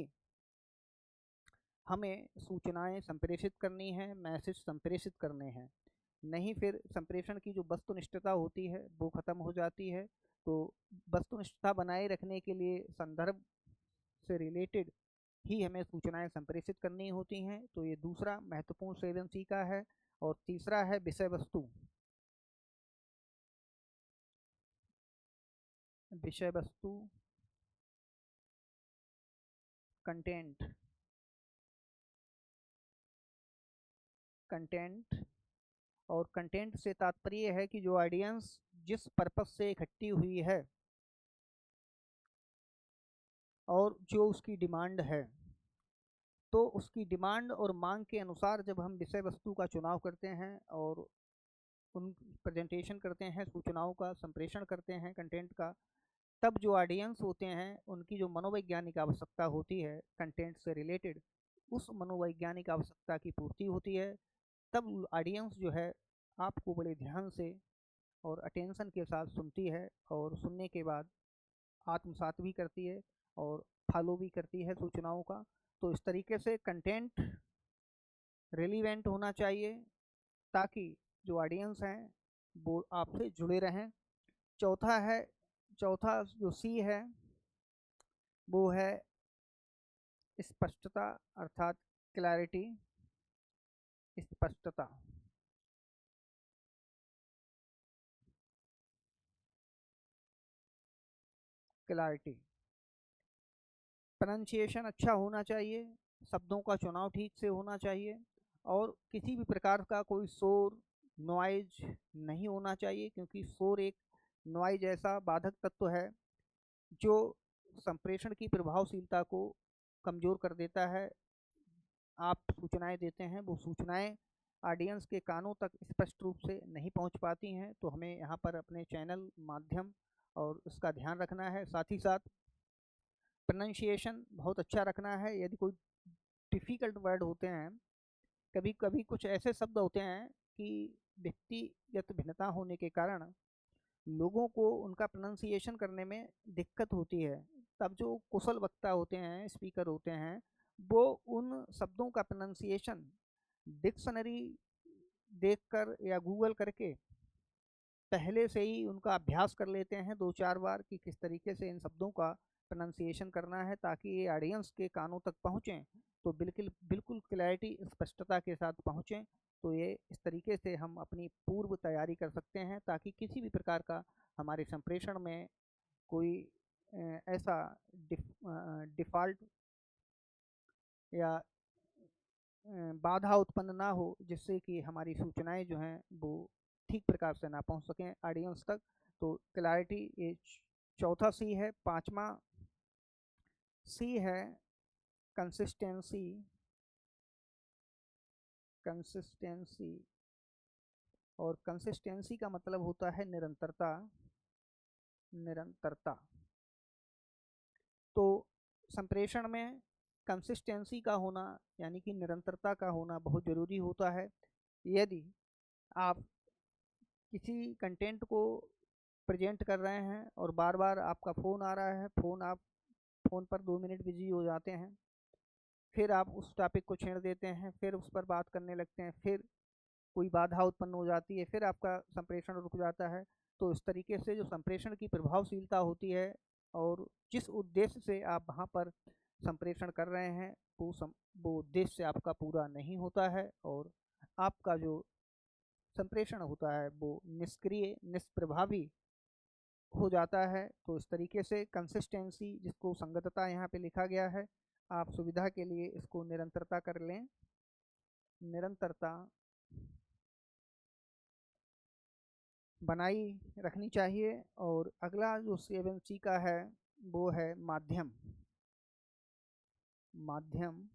हमें सूचनाएं संप्रेषित करनी है, मैसेज संप्रेषित करने हैं, नहीं फिर संप्रेषण की जो वस्तुनिष्ठता होती है वो खत्म हो जाती है। तो वस्तुनिष्ठता बनाए रखने के लिए संदर्भ से रिलेटेड ही हमें सूचनाएं संप्रेषित करनी होती हैं। तो ये दूसरा महत्वपूर्ण 7C का है। और तीसरा है विषय वस्तु। विषय वस्तु, कंटेंट। कंटेंट, और कंटेंट से तात्पर्य है कि जो ऑडियंस जिस पर्पस से इकट्ठी हुई है और जो उसकी डिमांड है, तो उसकी डिमांड और मांग के अनुसार जब हम विषय वस्तु का चुनाव करते हैं और उन प्रेजेंटेशन करते हैं, सूचनाओं का संप्रेषण करते हैं कंटेंट का, तब जो ऑडियंस होते हैं उनकी जो मनोवैज्ञानिक आवश्यकता होती है कंटेंट से रिलेटेड, उस मनोवैज्ञानिक आवश्यकता की पूर्ति होती है। तब ऑडियंस जो है आपको बड़े ध्यान से और अटेंशन के साथ सुनती है, और सुनने के बाद आत्मसात भी करती है और फॉलो भी करती है सूचनाओं का। तो इस तरीके से कंटेंट रिलीवेंट होना चाहिए ताकि जो ऑडियंस हैं वो आपसे जुड़े रहें। चौथा है, चौथा जो C है वो है स्पष्टता अर्थात क्लैरिटी। स्पष्टता, क्लैरिटी, प्रोनाउंसिएशन अच्छा होना चाहिए, शब्दों का चुनाव ठीक से होना चाहिए, और किसी भी प्रकार का कोई शोर, नॉइज नहीं होना चाहिए, क्योंकि शोर एक नॉइज ऐसा बाधक तत्व है जो संप्रेषण की प्रभावशीलता को कमज़ोर कर देता है। आप सूचनाएं देते हैं, वो सूचनाएं ऑडियंस के कानों तक स्पष्ट रूप से नहीं पहुंच पाती हैं। तो हमें यहाँ पर अपने चैनल माध्यम और उसका ध्यान रखना है। साथ ही साथ प्रोनाउंसिएशन बहुत अच्छा रखना है। यदि कोई डिफ़िकल्ट वर्ड होते हैं, कभी कभी कुछ ऐसे शब्द होते हैं कि व्यक्तिगत भिन्नता होने के कारण लोगों को उनका प्रोनाउंसिएशन करने में दिक्कत होती है। तब जो कुशल वक्ता होते हैं, स्पीकर होते हैं, वो उन शब्दों का प्रोनाउंसिएशन डिक्शनरी देखकर या गूगल करके पहले से ही उनका अभ्यास कर लेते हैं 2-4 बार कि किस तरीके से इन शब्दों का प्रोनाउंसिएशन करना है ताकि ये ऑडियंस के कानों तक पहुँचें, तो बिल्कुल बिल्कुल क्लैरिटी स्पष्टता के साथ पहुँचें। तो ये इस तरीके से हम अपनी पूर्व तैयारी कर सकते हैं ताकि किसी भी प्रकार का हमारे संप्रेषण में कोई ऐसा डिफ़ॉल्ट या बाधा उत्पन्न ना हो जिससे कि हमारी सूचनाएं जो हैं वो ठीक प्रकार से ना पहुंच सकें ऑडियंस तक। तो क्लैरिटी ये चौथा सी है। पांचवा सी है कंसिस्टेंसी। कंसिस्टेंसी और कंसिस्टेंसी का मतलब होता है निरंतरता। निरंतरता। तो संप्रेषण में कंसिस्टेंसी का होना यानी कि निरंतरता का होना बहुत ज़रूरी होता है। यदि आप किसी कंटेंट को प्रेजेंट कर रहे हैं और बार बार आपका फ़ोन आ रहा है, आप फ़ोन पर 2 मिनट बिजी हो जाते हैं, फिर आप उस टॉपिक को छेड़ देते हैं, फिर उस पर बात करने लगते हैं, फिर कोई बाधा उत्पन्न हो जाती है, फिर आपका संप्रेषण रुक जाता है। तो इस तरीके से जो संप्रेषण की प्रभावशीलता होती है और जिस उद्देश्य से आप वहाँ पर संप्रेषण कर रहे हैं वो उद्देश्य आपका पूरा नहीं होता है और आपका जो संप्रेषण होता है वो निष्क्रिय निष्प्रभावी हो जाता है। तो इस तरीके से कंसिस्टेंसी, जिसको संगतता यहाँ पे लिखा गया है, आप सुविधा के लिए इसको निरंतरता कर लें। निरंतरता बनाई रखनी चाहिए। और अगला जो 7C का है वो है माध्यम। माध्यम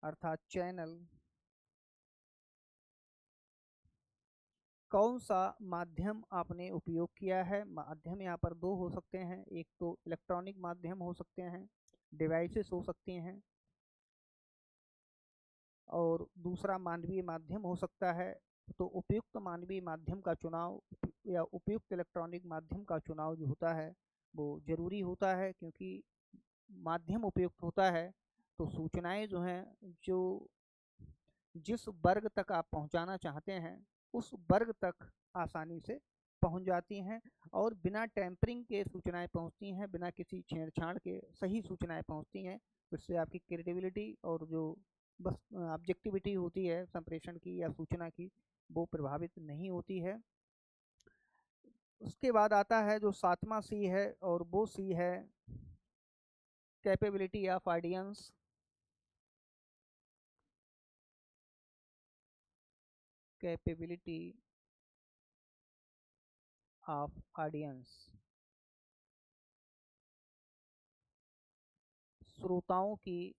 अर्थात चैनल। कौन सा माध्यम आपने उपयोग किया है? माध्यम यहाँ पर दो हो सकते हैं, एक तो इलेक्ट्रॉनिक माध्यम हो सकते हैं, डिवाइसेस हो सकती हैं, और दूसरा मानवीय माध्यम हो सकता है। तो उपयुक्त मानवीय माध्यम का चुनाव या उपयुक्त इलेक्ट्रॉनिक माध्यम का चुनाव जो होता है वो ज़रूरी होता है, क्योंकि माध्यम उपयुक्त होता है तो सूचनाएं जो हैं, जो जिस वर्ग तक आप पहुंचाना चाहते हैं उस वर्ग तक आसानी से पहुंच जाती हैं और बिना टैंपरिंग के सूचनाएं पहुंचती हैं, बिना किसी छेड़छाड़ के सही सूचनाएं पहुंचती हैं। इससे आपकी क्रेडिबिलिटी और जो बस ऑब्जेक्टिविटी होती है संप्रेषण की या सूचना की, वो प्रभावित नहीं होती है। उसके बाद आता है जो 7वां सी है, और वो सी है capability of audience. Capability of audience. श्रोताओं की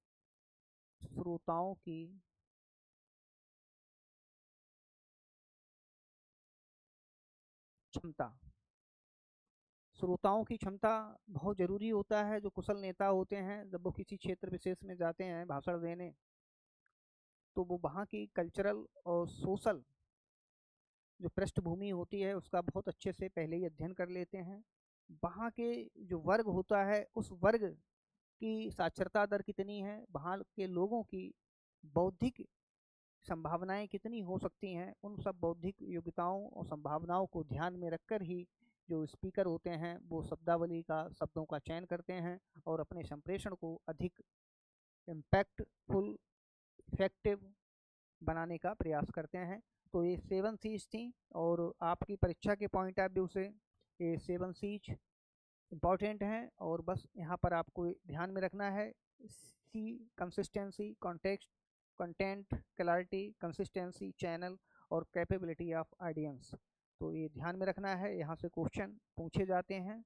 श्रोताओं की क्षमता। श्रोताओं की क्षमता बहुत ज़रूरी होता है। जो कुशल नेता होते हैं जब वो किसी क्षेत्र विशेष में जाते हैं भाषण देने, तो वो वहाँ की कल्चरल और सोशल जो पृष्ठभूमि होती है उसका बहुत अच्छे से पहले ही अध्ययन कर लेते हैं। वहाँ के जो वर्ग होता है उस वर्ग की साक्षरता दर कितनी है, वहाँ के लोगों की बौद्धिक संभावनाएं कितनी हो सकती हैं, उन सब बौद्धिक योग्यताओं और संभावनाओं को ध्यान में रखकर ही जो स्पीकर होते हैं वो शब्दावली का शब्दों का चयन करते हैं और अपने संप्रेषण को अधिक इम्पैक्टफुल इफेक्टिव बनाने का प्रयास करते हैं। तो ये 7 सीज थी और आपकी परीक्षा के पॉइंट ऑफ व्यू से ये 7 सीज इम्पॉर्टेंट हैं। और बस यहाँ पर आपको ध्यान में रखना है C consistency, context, content, clarity, consistency, channel और कैपेबिलिटी ऑफ ऑडियंस। तो ये ध्यान में रखना है, यहाँ से क्वेश्चन पूछे जाते हैं।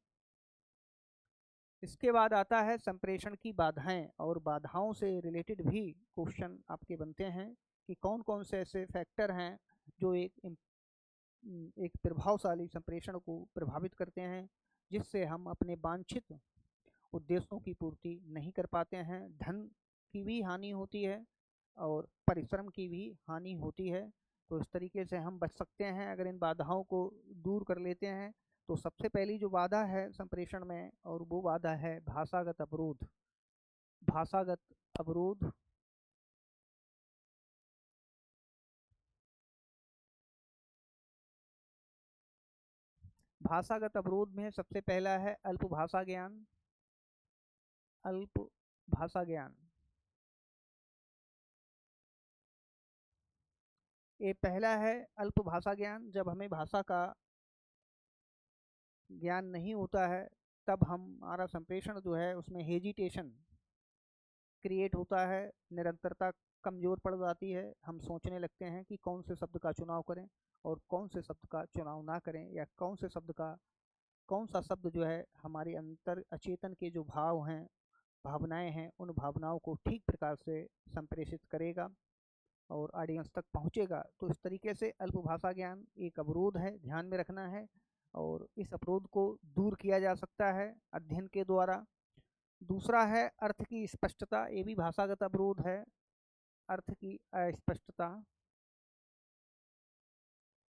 इसके बाद आता है संप्रेषण की बाधाएं, और बाधाओं से रिलेटेड भी क्वेश्चन आपके बनते हैं कि कौन कौन से ऐसे फैक्टर हैं जो एक प्रभावशाली संप्रेषण को प्रभावित करते हैं, जिससे हम अपने वांछित उद्देश्यों की पूर्ति नहीं कर पाते हैं। धन की भी हानि होती है और परिश्रम की भी हानि होती है। तो इस तरीके से हम बच सकते हैं अगर इन बाधाओं को दूर कर लेते हैं। तो सबसे पहली जो बाधा है संप्रेषण में, और वो बाधा है भाषागत अवरोध। भाषागत अवरोध भाषागत अवरोध में सबसे पहला है अल्प भाषा ज्ञान। अल्प भाषा ज्ञान, ये पहला है अल्प भाषा ज्ञान। जब हमें भाषा का ज्ञान नहीं होता है तब हमारा संप्रेषण जो है उसमें हेजिटेशन क्रिएट होता है, निरंतरता कमज़ोर पड़ जाती है। हम सोचने लगते हैं कि कौन से शब्द का चुनाव करें और कौन से शब्द का चुनाव ना करें, या कौन सा शब्द जो है हमारे अंतर अचेतन के जो भाव हैं, भावनाएं हैं, उन भावनाओं को ठीक प्रकार से संप्रेषित करेगा और ऑडियंस तक पहुंचेगा। तो इस तरीके से अल्प भाषा ज्ञान एक अवरोध है, ध्यान में रखना है, और इस अवरोध को दूर किया जा सकता है अध्ययन के द्वारा। दूसरा है अर्थ की स्पष्टता, ये भी भाषागत अवरोध है। अर्थ की अस्पष्टता,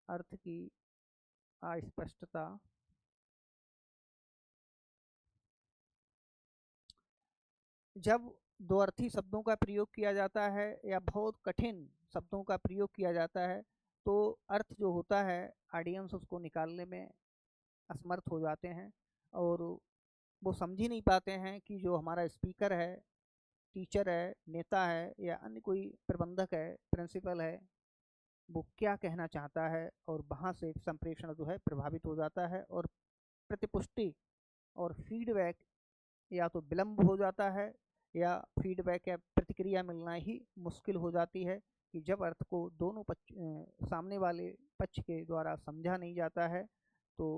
अर्थ की अस्पष्टता। जब दो अर्थी शब्दों का प्रयोग किया जाता है या बहुत कठिन शब्दों का प्रयोग किया जाता है तो अर्थ जो होता है ऑडियंस उसको निकालने में असमर्थ हो जाते हैं, और वो समझ ही नहीं पाते हैं कि जो हमारा स्पीकर है, टीचर है, नेता है, या अन्य कोई प्रबंधक है, प्रिंसिपल है, वो क्या कहना चाहता है। और वहाँ से संप्रेषण जो है प्रभावित हो जाता है, और प्रतिपुष्टि और फीडबैक या तो विलम्ब हो जाता है, या फीडबैक या प्रतिक्रिया मिलना ही मुश्किल हो जाती है कि जब अर्थ को दोनों सामने वाले पक्ष के द्वारा समझा नहीं जाता है। तो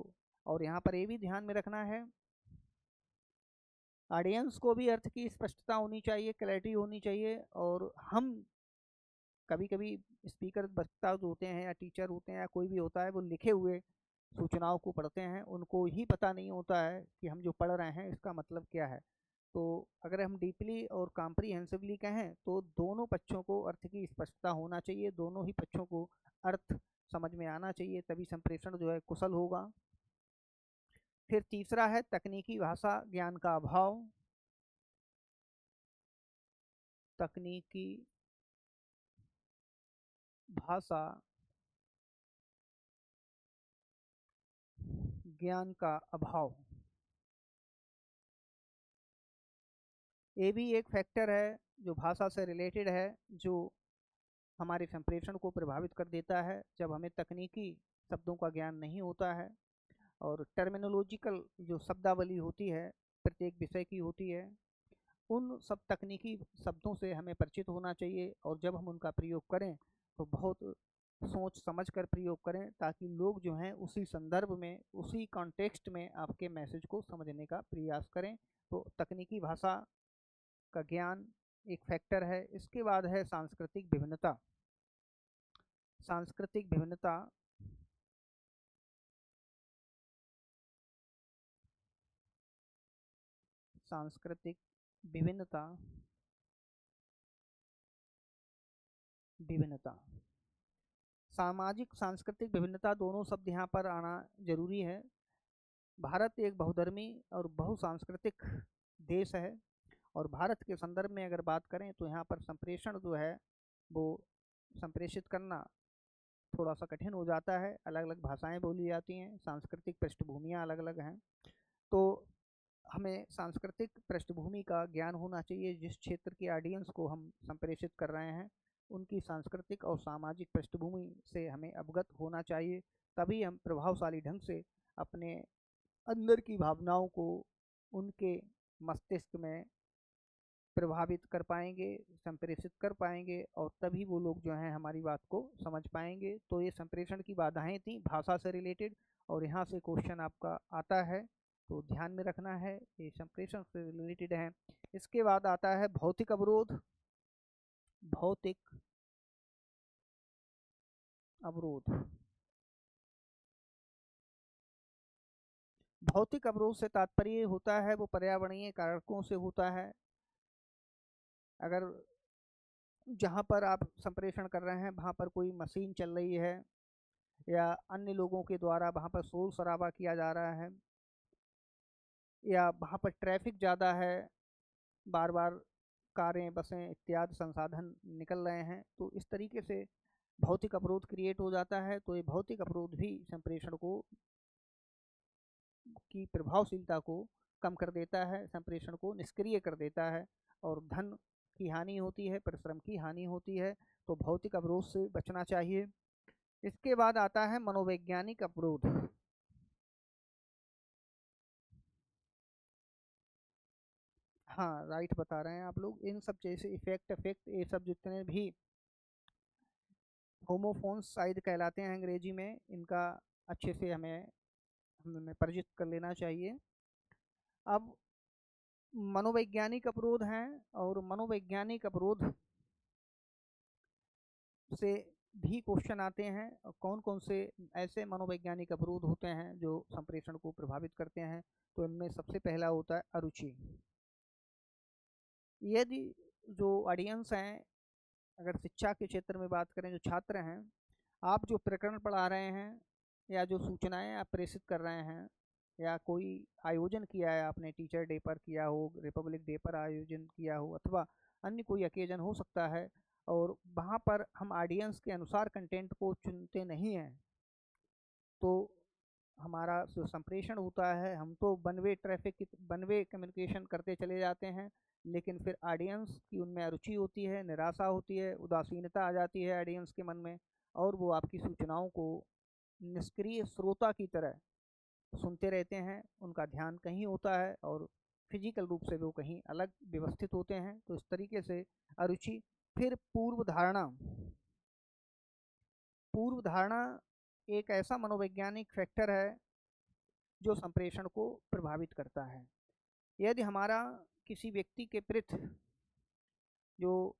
और यहाँ पर ये भी ध्यान में रखना है, ऑडियंस को भी अर्थ की स्पष्टता होनी चाहिए, क्लैरिटी होनी चाहिए। और हम कभी कभी स्पीकर वक्ता जो होते हैं या टीचर होते हैं या कोई भी होता है, वो लिखे हुए सूचनाओं को पढ़ते हैं, उनको ही पता नहीं होता है कि हम जो पढ़ रहे हैं इसका मतलब क्या है। तो अगर हम डीपली और कॉम्प्रिहेंसिवली कहें तो दोनों पक्षों को अर्थ की स्पष्टता होना चाहिए, दोनों ही पक्षों को अर्थ समझ में आना चाहिए, तभी संप्रेषण जो है कुशल होगा। फिर तीसरा है तकनीकी भाषा ज्ञान का अभाव। तकनीकी भाषा ज्ञान का अभाव, ये भी एक फैक्टर है जो भाषा से रिलेटेड है, जो हमारे संप्रेषण को प्रभावित कर देता है। जब हमें तकनीकी शब्दों का ज्ञान नहीं होता है और टर्मिनोलॉजिकल जो शब्दावली होती है प्रत्येक विषय की होती है, उन सब तकनीकी शब्दों से हमें परिचित होना चाहिए, और जब हम उनका प्रयोग करें तो बहुत सोच समझ कर प्रयोग करें, ताकि लोग जो हैं उसी संदर्भ में, उसी कॉन्टेक्स्ट में आपके मैसेज को समझने का प्रयास करें। तो तकनीकी भाषा का ज्ञान एक फैक्टर है। इसके बाद है सांस्कृतिक विभिन्नता। सांस्कृतिक विभिन्नता, सांस्कृतिक विभिन्नता, विभिन्नता, सामाजिक सांस्कृतिक विभिन्नता, दोनों शब्द यहाँ पर आना जरूरी है। भारत एक बहुधर्मी और बहुसांस्कृतिक देश है, और भारत के संदर्भ में अगर बात करें तो यहाँ पर संप्रेषण जो है वो संप्रेषित करना थोड़ा सा कठिन हो जाता है। अलग अलग भाषाएं बोली जाती हैं, सांस्कृतिक पृष्ठभूमियाँ अलग अलग हैं। तो हमें सांस्कृतिक पृष्ठभूमि का ज्ञान होना चाहिए, जिस क्षेत्र के ऑडियंस को हम संप्रेषित कर रहे हैं उनकी सांस्कृतिक और सामाजिक पृष्ठभूमि से हमें अवगत होना चाहिए। तभी हम प्रभावशाली ढंग से अपने अंदर की भावनाओं को उनके मस्तिष्क में प्रभावित कर पाएंगे, संप्रेषित कर पाएंगे, और तभी वो लोग जो हैं हमारी बात को समझ पाएंगे। तो ये संप्रेषण की बाधाएं थी भाषा से रिलेटेड, और यहाँ से क्वेश्चन आपका आता है तो ध्यान में रखना है, ये संप्रेषण से रिलेटेड है। इसके बाद आता है भौतिक अवरोध। भौतिक अवरोध, भौतिक अवरोध से तात्पर्य होता है वो पर्यावरणीय कारकों से होता है। अगर जहाँ पर आप संप्रेषण कर रहे हैं वहाँ पर कोई मशीन चल रही है, या अन्य लोगों के द्वारा वहाँ पर शोर शराबा किया जा रहा है, या वहाँ पर ट्रैफिक ज़्यादा है, बार बार कारें, बसें इत्यादि संसाधन निकल रहे हैं, तो इस तरीके से भौतिक अवरोध क्रिएट हो जाता है। तो ये भौतिक अवरोध भी संप्रेषण को की प्रभावशीलता को कम कर देता है, संप्रेषण को निष्क्रिय कर देता है और धन की हानि होती है, परिश्रम की हानि होती है। तो भौतिक अवरोध से बचना चाहिए। इसके बाद आता है मनोवैज्ञानिक अवरोध। हाँ, राइट बता रहे हैं आप लोग। इन सब जैसे इफेक्ट इफेक्ट ये सब जितने भी होमोफोन्स शायद कहलाते हैं अंग्रेजी में, इनका अच्छे से हमें परिचित कर लेना चाहिए। अब मनोवैज्ञानिक अवरोध हैं, और मनोवैज्ञानिक अवरोध से भी क्वेश्चन आते हैं। और कौन कौन से ऐसे मनोवैज्ञानिक अवरोध होते हैं जो संप्रेषण को प्रभावित करते हैं? तो इनमें सबसे पहला होता है अरुचि। यदि जो ऑडियंस हैं, अगर शिक्षा के क्षेत्र में बात करें, जो छात्र हैं, आप जो प्रकरण पढ़ा रहे हैं या जो सूचनाएं आप प्रेषित कर रहे हैं, या कोई आयोजन किया है आपने, टीचर डे पर किया हो, रिपब्लिक डे पर आयोजन किया हो, अथवा अन्य कोई ओकेजन हो सकता है, और वहाँ पर हम ऑडियंस के अनुसार कंटेंट को चुनते नहीं हैं, तो हमारा जो संप्रेषण होता है, हम तो वन वे कम्युनिकेशन करते चले जाते हैं, लेकिन फिर ऑडियंस की उनमें अरुचि होती है, निराशा होती है, उदासीनता आ जाती है ऑडियंस के मन में, और वो आपकी सूचनाओं को निष्क्रिय श्रोता की तरह सुनते रहते हैं। उनका ध्यान कहीं होता है और फिजिकल रूप से वो कहीं अलग व्यवस्थित होते हैं। तो इस तरीके से अरुचि। फिर पूर्व धारणा। पूर्व धारणा एक ऐसा मनोवैज्ञानिक फैक्टर है जो संप्रेषण को प्रभावित करता है। यदि हमारा किसी व्यक्ति के प्रति जो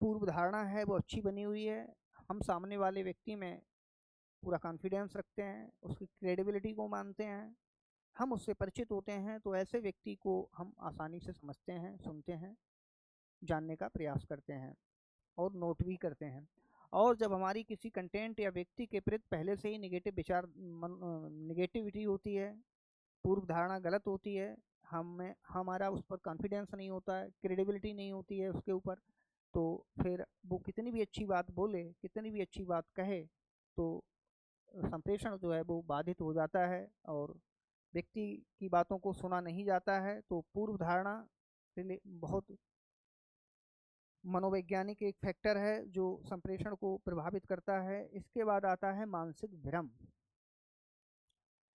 पूर्व धारणा है वो अच्छी बनी हुई है, हम सामने वाले व्यक्ति में पूरा कॉन्फिडेंस रखते हैं, उसकी क्रेडिबिलिटी को मानते हैं, हम उससे परिचित होते हैं, तो ऐसे व्यक्ति को हम आसानी से समझते हैं, सुनते हैं, जानने का प्रयास करते हैं और नोट भी करते हैं। और जब हमारी किसी कंटेंट या व्यक्ति के प्रति पहले से ही निगेटिविटी होती है, पूर्व धारणा गलत होती है, हमें हमारा उस पर कॉन्फिडेंस नहीं होता है, क्रेडिबिलिटी नहीं होती है उसके ऊपर, तो फिर वो कितनी भी अच्छी बात बोले, कितनी भी अच्छी बात कहे, तो संप्रेषण जो है वो बाधित हो जाता है और व्यक्ति की बातों को सुना नहीं जाता है। तो पूर्व धारणा बहुत मनोवैज्ञानिक एक फैक्टर है जो संप्रेषण को प्रभावित करता है। इसके बाद आता है मानसिक भ्रम।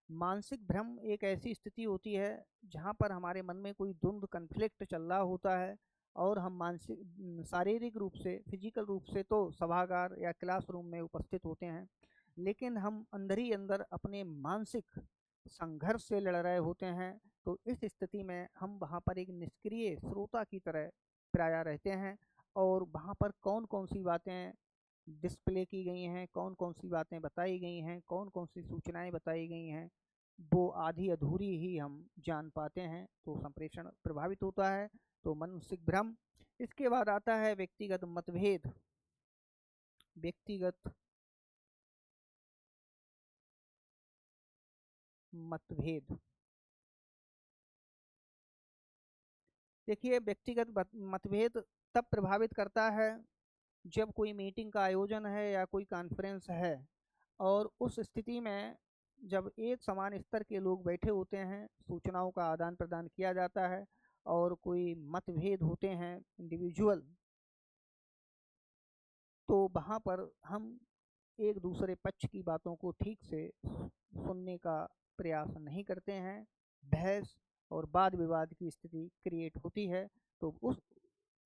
मानसिक भ्रम एक ऐसी स्थिति होती है जहाँ पर हमारे मन में कोई द्वंद्व कन्फ्लिक्ट चल रहा होता है, और हम शारीरिक रूप से, फिजिकल रूप से तो सभागार या क्लासरूम में उपस्थित होते हैं, लेकिन हम अंदर ही अंदर अपने मानसिक संघर्ष से लड़ रहे होते हैं। तो इस स्थिति में हम वहाँ पर एक निष्क्रिय श्रोता की तरह प्राय रहते हैं, और वहाँ पर कौन कौन सी बातें डिस्प्ले की गई हैं, कौन कौन सी बातें बताई गई हैं, कौन कौन सी सूचनाएं बताई गई हैं, वो आधी अधूरी ही हम जान पाते हैं। तो संप्रेषण प्रभावित होता है। तो मानसिक भ्रम। इसके बाद आता है व्यक्तिगत मतभेद। व्यक्तिगत मतभेद। देखिए, व्यक्तिगत मतभेद तब प्रभावित करता है जब कोई मीटिंग का आयोजन है या कोई कॉन्फ्रेंस है, और उस स्थिति में जब एक समान स्तर के लोग बैठे होते हैं, सूचनाओं का आदान प्रदान किया जाता है, और कोई मतभेद होते हैं इंडिविजुअल, तो वहाँ पर हम एक दूसरे पक्ष की बातों को ठीक से सुनने का प्रयास नहीं करते हैं, बहस और वाद विवाद की स्थिति क्रिएट होती है। तो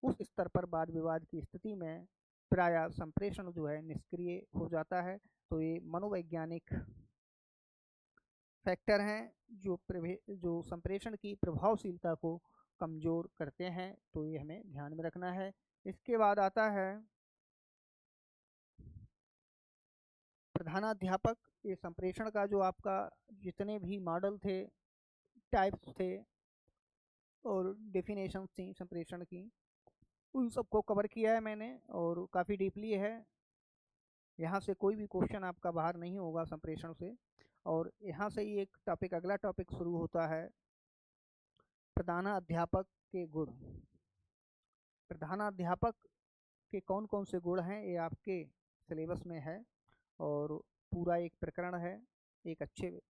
उस स्तर पर वाद विवाद की स्थिति में प्रायः संप्रेषण जो है निष्क्रिय हो जाता है। तो ये मनोवैज्ञानिक फैक्टर हैं जो संप्रेषण की प्रभावशीलता को कमजोर करते हैं। तो ये हमें ध्यान में रखना है। इसके बाद आता है प्रधानाध्यापक। ये संप्रेषण का जो आपका जितने भी मॉडल थे, टाइप्स थे और डेफिनेशन थी संप्रेषण की, उन सबको कवर किया है मैंने, और काफ़ी डीपली है। यहाँ से कोई भी क्वेश्चन आपका बाहर नहीं होगा संप्रेषण से। और यहाँ से ही एक टॉपिक, अगला टॉपिक शुरू होता है, प्रधानाध्यापक के गुण। प्रधानाध्यापक के कौन कौन से गुण हैं ये आपके सिलेबस में है, और पूरा एक प्रकरण है एक अच्छे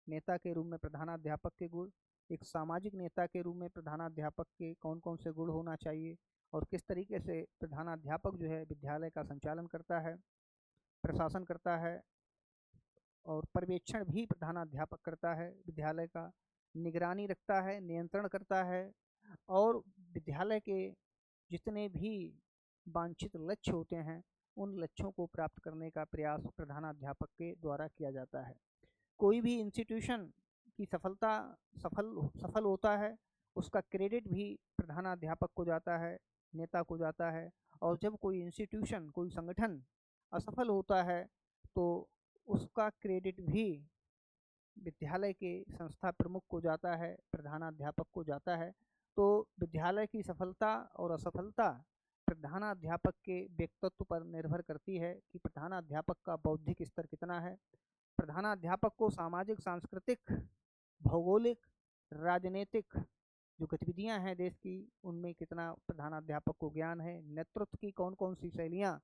नेता के रूप में प्रधानाध्यापक के गुण, एक सामाजिक नेता के रूप में प्रधानाध्यापक के कौन कौन से गुण होना चाहिए, और किस तरीके से प्रधानाध्यापक जो है विद्यालय का संचालन करता है, प्रशासन करता है, और पर्यवेक्षण भी प्रधानाध्यापक करता है विद्यालय का, निगरानी रखता है, नियंत्रण करता है, और विद्यालय के जितने भी वांछित लक्ष्य होते हैं उन लक्ष्यों को प्राप्त करने का प्रयास प्रधानाध्यापक के द्वारा किया जाता है। कोई भी इंस्टीट्यूशन की सफल सफल होता है, उसका क्रेडिट भी प्रधानाध्यापक को जाता है, नेता को जाता है। और जब कोई इंस्टीट्यूशन, कोई संगठन असफल होता है तो उसका क्रेडिट भी विद्यालय के संस्था प्रमुख को जाता है, प्रधानाध्यापक को जाता है। तो विद्यालय की सफलता और असफलता प्रधानाध्यापक के व्यक्तित्व पर निर्भर करती है कि प्रधानाध्यापक का बौद्धिक स्तर कितना है, प्रधानाध्यापक को सामाजिक, सांस्कृतिक, भौगोलिक, राजनीतिक जो गतिविधियां हैं देश की, उनमें कितना प्रधानाध्यापक को ज्ञान है, नेतृत्व की कौन कौन सी शैलियाँ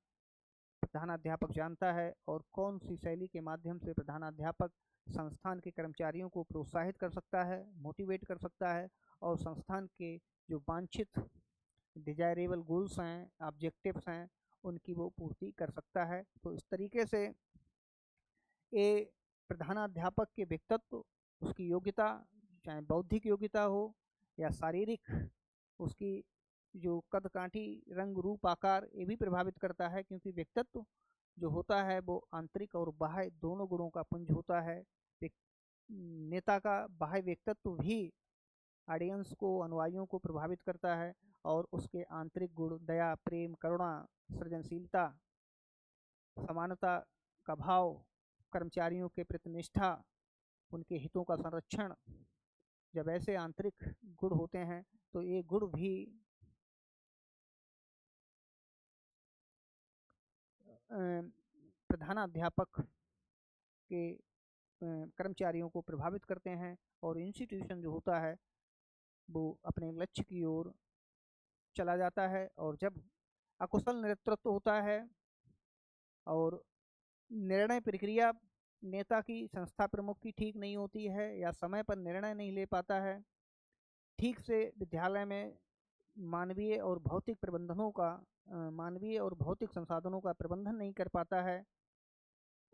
प्रधानाध्यापक जानता है, और कौन सी शैली के माध्यम से प्रधानाध्यापक संस्थान के कर्मचारियों को प्रोत्साहित कर सकता है, मोटिवेट कर सकता है, और संस्थान के जो वांछित डिजायरेबल गोल्स हैं, ऑब्जेक्टिव्स हैं, उनकी वो पूर्ति कर सकता है। तो इस तरीके से ये प्रधानाध्यापक के व्यक्तित्व, उसकी योग्यता, चाहे बौद्धिक योग्यता हो या शारीरिक, उसकी जो कद काठी, रंग रूप आकार, ये भी प्रभावित करता है, क्योंकि व्यक्तित्व जो होता है वो आंतरिक और बाह्य दोनों गुणों का पुंज होता है। नेता का बाह्य व्यक्तित्व भी ऑडियंस को, अनुयायियों को प्रभावित करता है, और उसके आंतरिक गुण दया, प्रेम, करुणा, सृजनशीलता, समानता का भाव, कर्मचारियों के प्रति निष्ठा, उनके हितों का संरक्षण, जब ऐसे आंतरिक गुण होते हैं तो ये गुण भी प्रधानाध्यापक के कर्मचारियों को प्रभावित करते हैं, और इंस्टीट्यूशन जो होता है वो अपने लक्ष्य की ओर चला जाता है। और जब अकुशल नेतृत्व होता है और निर्णय प्रक्रिया नेता की, संस्था प्रमुख की ठीक नहीं होती है, या समय पर निर्णय नहीं ले पाता है, ठीक से विद्यालय में मानवीय और भौतिक प्रबंधनों का मानवीय और भौतिक संसाधनों का प्रबंधन नहीं कर पाता है,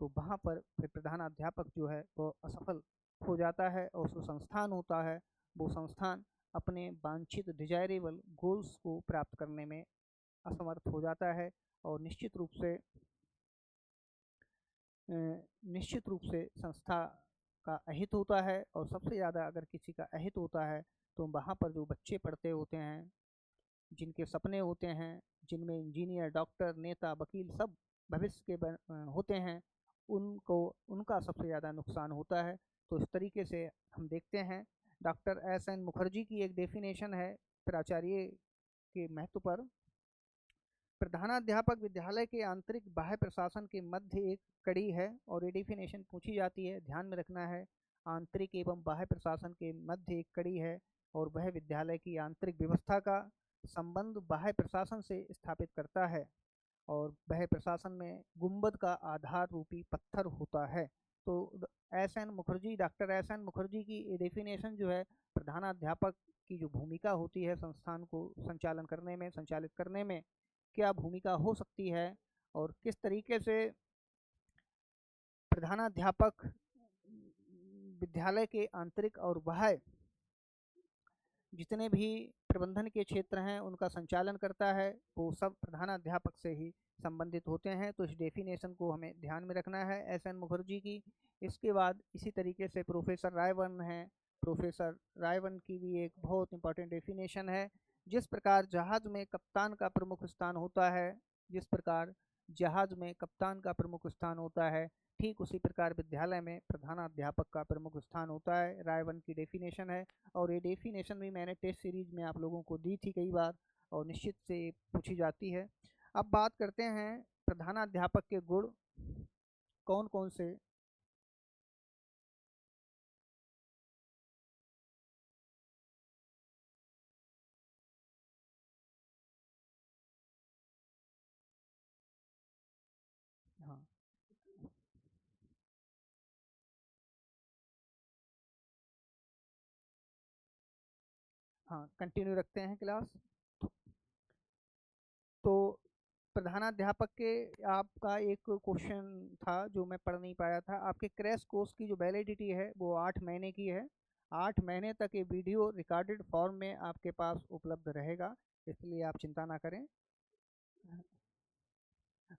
तो वहाँ पर फिर प्रधानाध्यापक जो है वो असफल हो जाता है, और जो संस्थान होता है वो संस्थान अपने वांछित डिजायरेबल गोल्स को प्राप्त करने में असमर्थ हो जाता है। और निश्चित रूप से संस्था का अहित होता है, और सबसे ज़्यादा अगर किसी का अहित होता है तो वहाँ पर जो बच्चे पढ़ते होते हैं, जिनके सपने होते हैं, जिनमें इंजीनियर, डॉक्टर, नेता, वकील सब भविष्य के होते हैं, उनको, उनका सबसे ज़्यादा नुकसान होता है। तो इस तरीके से हम देखते हैं डॉक्टर एस एन मुखर्जी की एक डेफिनेशन है प्राचार्य के महत्व पर। प्रधानाध्यापक विद्यालय के आंतरिक बाह्य प्रशासन के मध्य एक कड़ी है, और ये डेफिनेशन पूछी जाती है, ध्यान में रखना है, आंतरिक एवं बाह्य प्रशासन के मध्य एक कड़ी है, और वह विद्यालय की आंतरिक व्यवस्था का संबंध बाह्य प्रशासन से स्थापित करता है, और वह प्रशासन में गुंबद का आधार रूपी पत्थर होता है। तो S N Mukherjee, doctor S N Mukherjee की डेफिनेशन जो है, प्रधानाध्यापक की जो भूमिका होती है संस्थान को संचालन करने में, संचालित करने में, क्या भूमिका हो सकती है, और किस तरीके से प्रधानाध्यापक विद्यालय के आंतरिक और बाह्य जितने भी प्रबंधन के क्षेत्र हैं उनका संचालन करता है, वो सब प्रधानाध्यापक से ही संबंधित होते हैं। तो इस डेफिनेशन को हमें ध्यान में रखना है एस एन मुखर्जी की। इसके बाद इसी तरीके से प्रोफेसर रायवन हैं, प्रोफेसर रायवन की भी एक बहुत इंपॉर्टेंट डेफिनेशन है। जिस प्रकार जहाज में कप्तान का प्रमुख स्थान होता है, जिस प्रकार जहाज में कप्तान का प्रमुख स्थान होता है, ठीक उसी प्रकार विद्यालय में प्रधानाध्यापक का प्रमुख स्थान होता है। रायवन की डेफिनेशन है, और ये डेफिनेशन भी मैंने टेस्ट सीरीज में आप लोगों को दी थी कई बार, और निश्चित से पूछी जाती है। अब बात करते हैं प्रधानाध्यापक के गुण कौन कौन से। हाँ, हाँ, कंटिन्यू रखते हैं क्लास। तो प्रधानाध्यापक के आपका एक क्वेश्चन था जो मैं पढ़ नहीं पाया था। आपके क्रैश कोर्स की जो वैलिडिटी है वो 8 महीने की है। 8 महीने तक ये वीडियो रिकॉर्डेड फॉर्म में आपके पास उपलब्ध रहेगा, इसलिए आप चिंता ना करें।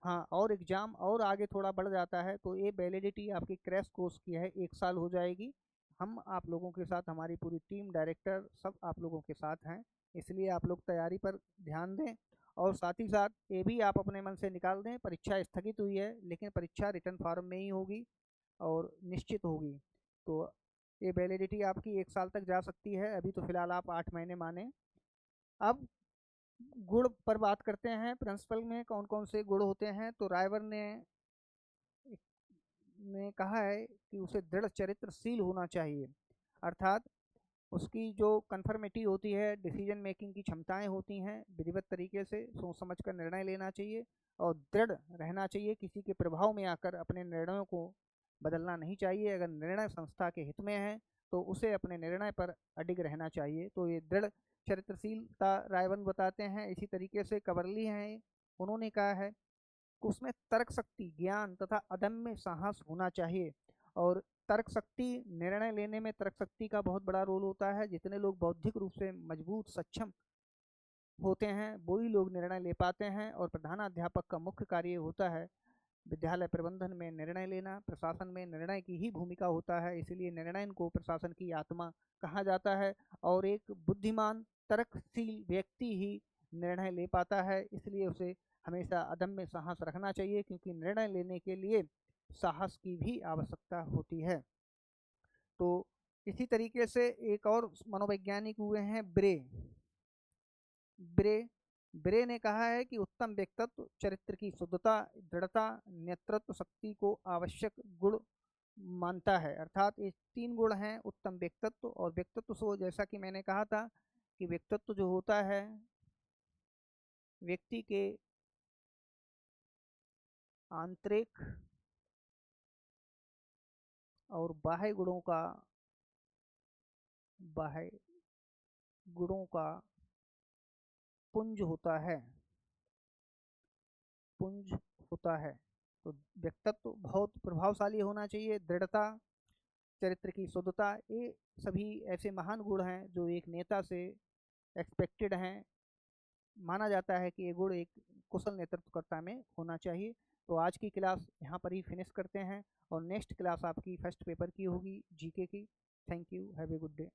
हाँ, और एग्ज़ाम और आगे थोड़ा बढ़ जाता है तो ये वैलिडिटी आपकी क्रैश कोर्स की है, 1 साल हो जाएगी। हम आप लोगों के साथ, हमारी पूरी टीम, डायरेक्टर सब आप लोगों के साथ हैं, इसलिए आप लोग तैयारी पर ध्यान दें। और साथ ही साथ ये भी आप अपने मन से निकाल दें, परीक्षा स्थगित हुई है लेकिन परीक्षा रिटर्न फॉर्म में ही होगी और निश्चित होगी। तो ये वैलिडिटी आपकी 1 साल तक जा सकती है, अभी तो फिलहाल आप 8 महीने माने। अब गुण पर बात करते हैं, प्रिंसिपल में कौन कौन से गुण होते हैं। तो रायवर ने कहा है कि उसे दृढ़ चरित्रशील होना चाहिए, अर्थात उसकी जो कन्फर्मिटी होती है, डिसीजन मेकिंग की क्षमताएं होती हैं, विधिवत तरीके से सोच समझ कर निर्णय लेना चाहिए और दृढ़ रहना चाहिए, किसी के प्रभाव में आकर अपने निर्णयों को बदलना नहीं चाहिए। अगर निर्णय संस्था के हित में है तो उसे अपने निर्णय पर अडिग रहना चाहिए। तो ये दृढ़ चरित्रशीलता रायवन बताते हैं। इसी तरीके से कवरली हैं, उन्होंने कहा है कि उसमें तर्क शक्ति, ज्ञान तथा अदम्य साहस होना चाहिए। और तर्क शक्ति, निर्णय लेने में तर्क शक्ति का बहुत बड़ा रोल होता है। जितने लोग बौद्धिक रूप से मजबूत, सक्षम होते हैं वही लोग निर्णय ले पाते हैं। और प्रधानाध्यापक का मुख्य कार्य होता है विद्यालय प्रबंधन में निर्णय लेना, प्रशासन में निर्णय की ही भूमिका होता है, इसीलिए निर्णय को प्रशासन की आत्मा कहा जाता है। और एक बुद्धिमान, तर्कशील व्यक्ति ही निर्णय ले पाता है, इसलिए उसे हमेशा अदम्य साहस रखना चाहिए, क्योंकि निर्णय लेने के लिए साहस की भी आवश्यकता होती है। तो इसी तरीके से एक और मनोवैज्ञानिक हुए हैं ब्रे। ब्रे ब्रे ने कहा है कि उत्तम व्यक्तित्व चरित्र की शुद्धता, दृढ़ता, नेतृत्व शक्ति को आवश्यक गुण मानता है। अर्थात ये 3 गुण हैं उत्तम व्यक्तित्व। और व्यक्तित्व से जैसा कि मैंने कहा था कि व्यक्तित्व जो होता है व्यक्ति के आंतरिक और बाह्य गुणों का पुंज होता है, पुंज होता है। तो व्यक्तित्व बहुत प्रभावशाली होना चाहिए, दृढ़ता, चरित्र की शुद्धता, ये सभी ऐसे महान गुण हैं जो एक नेता से एक्सपेक्टेड हैं। माना जाता है कि ये गुण एक कुशल नेतृत्वकर्ता में होना चाहिए। तो आज की क्लास यहाँ पर ही फिनिश करते हैं और नेक्स्ट क्लास आपकी फर्स्ट पेपर की होगी, जीके की। Thank you, have a good day.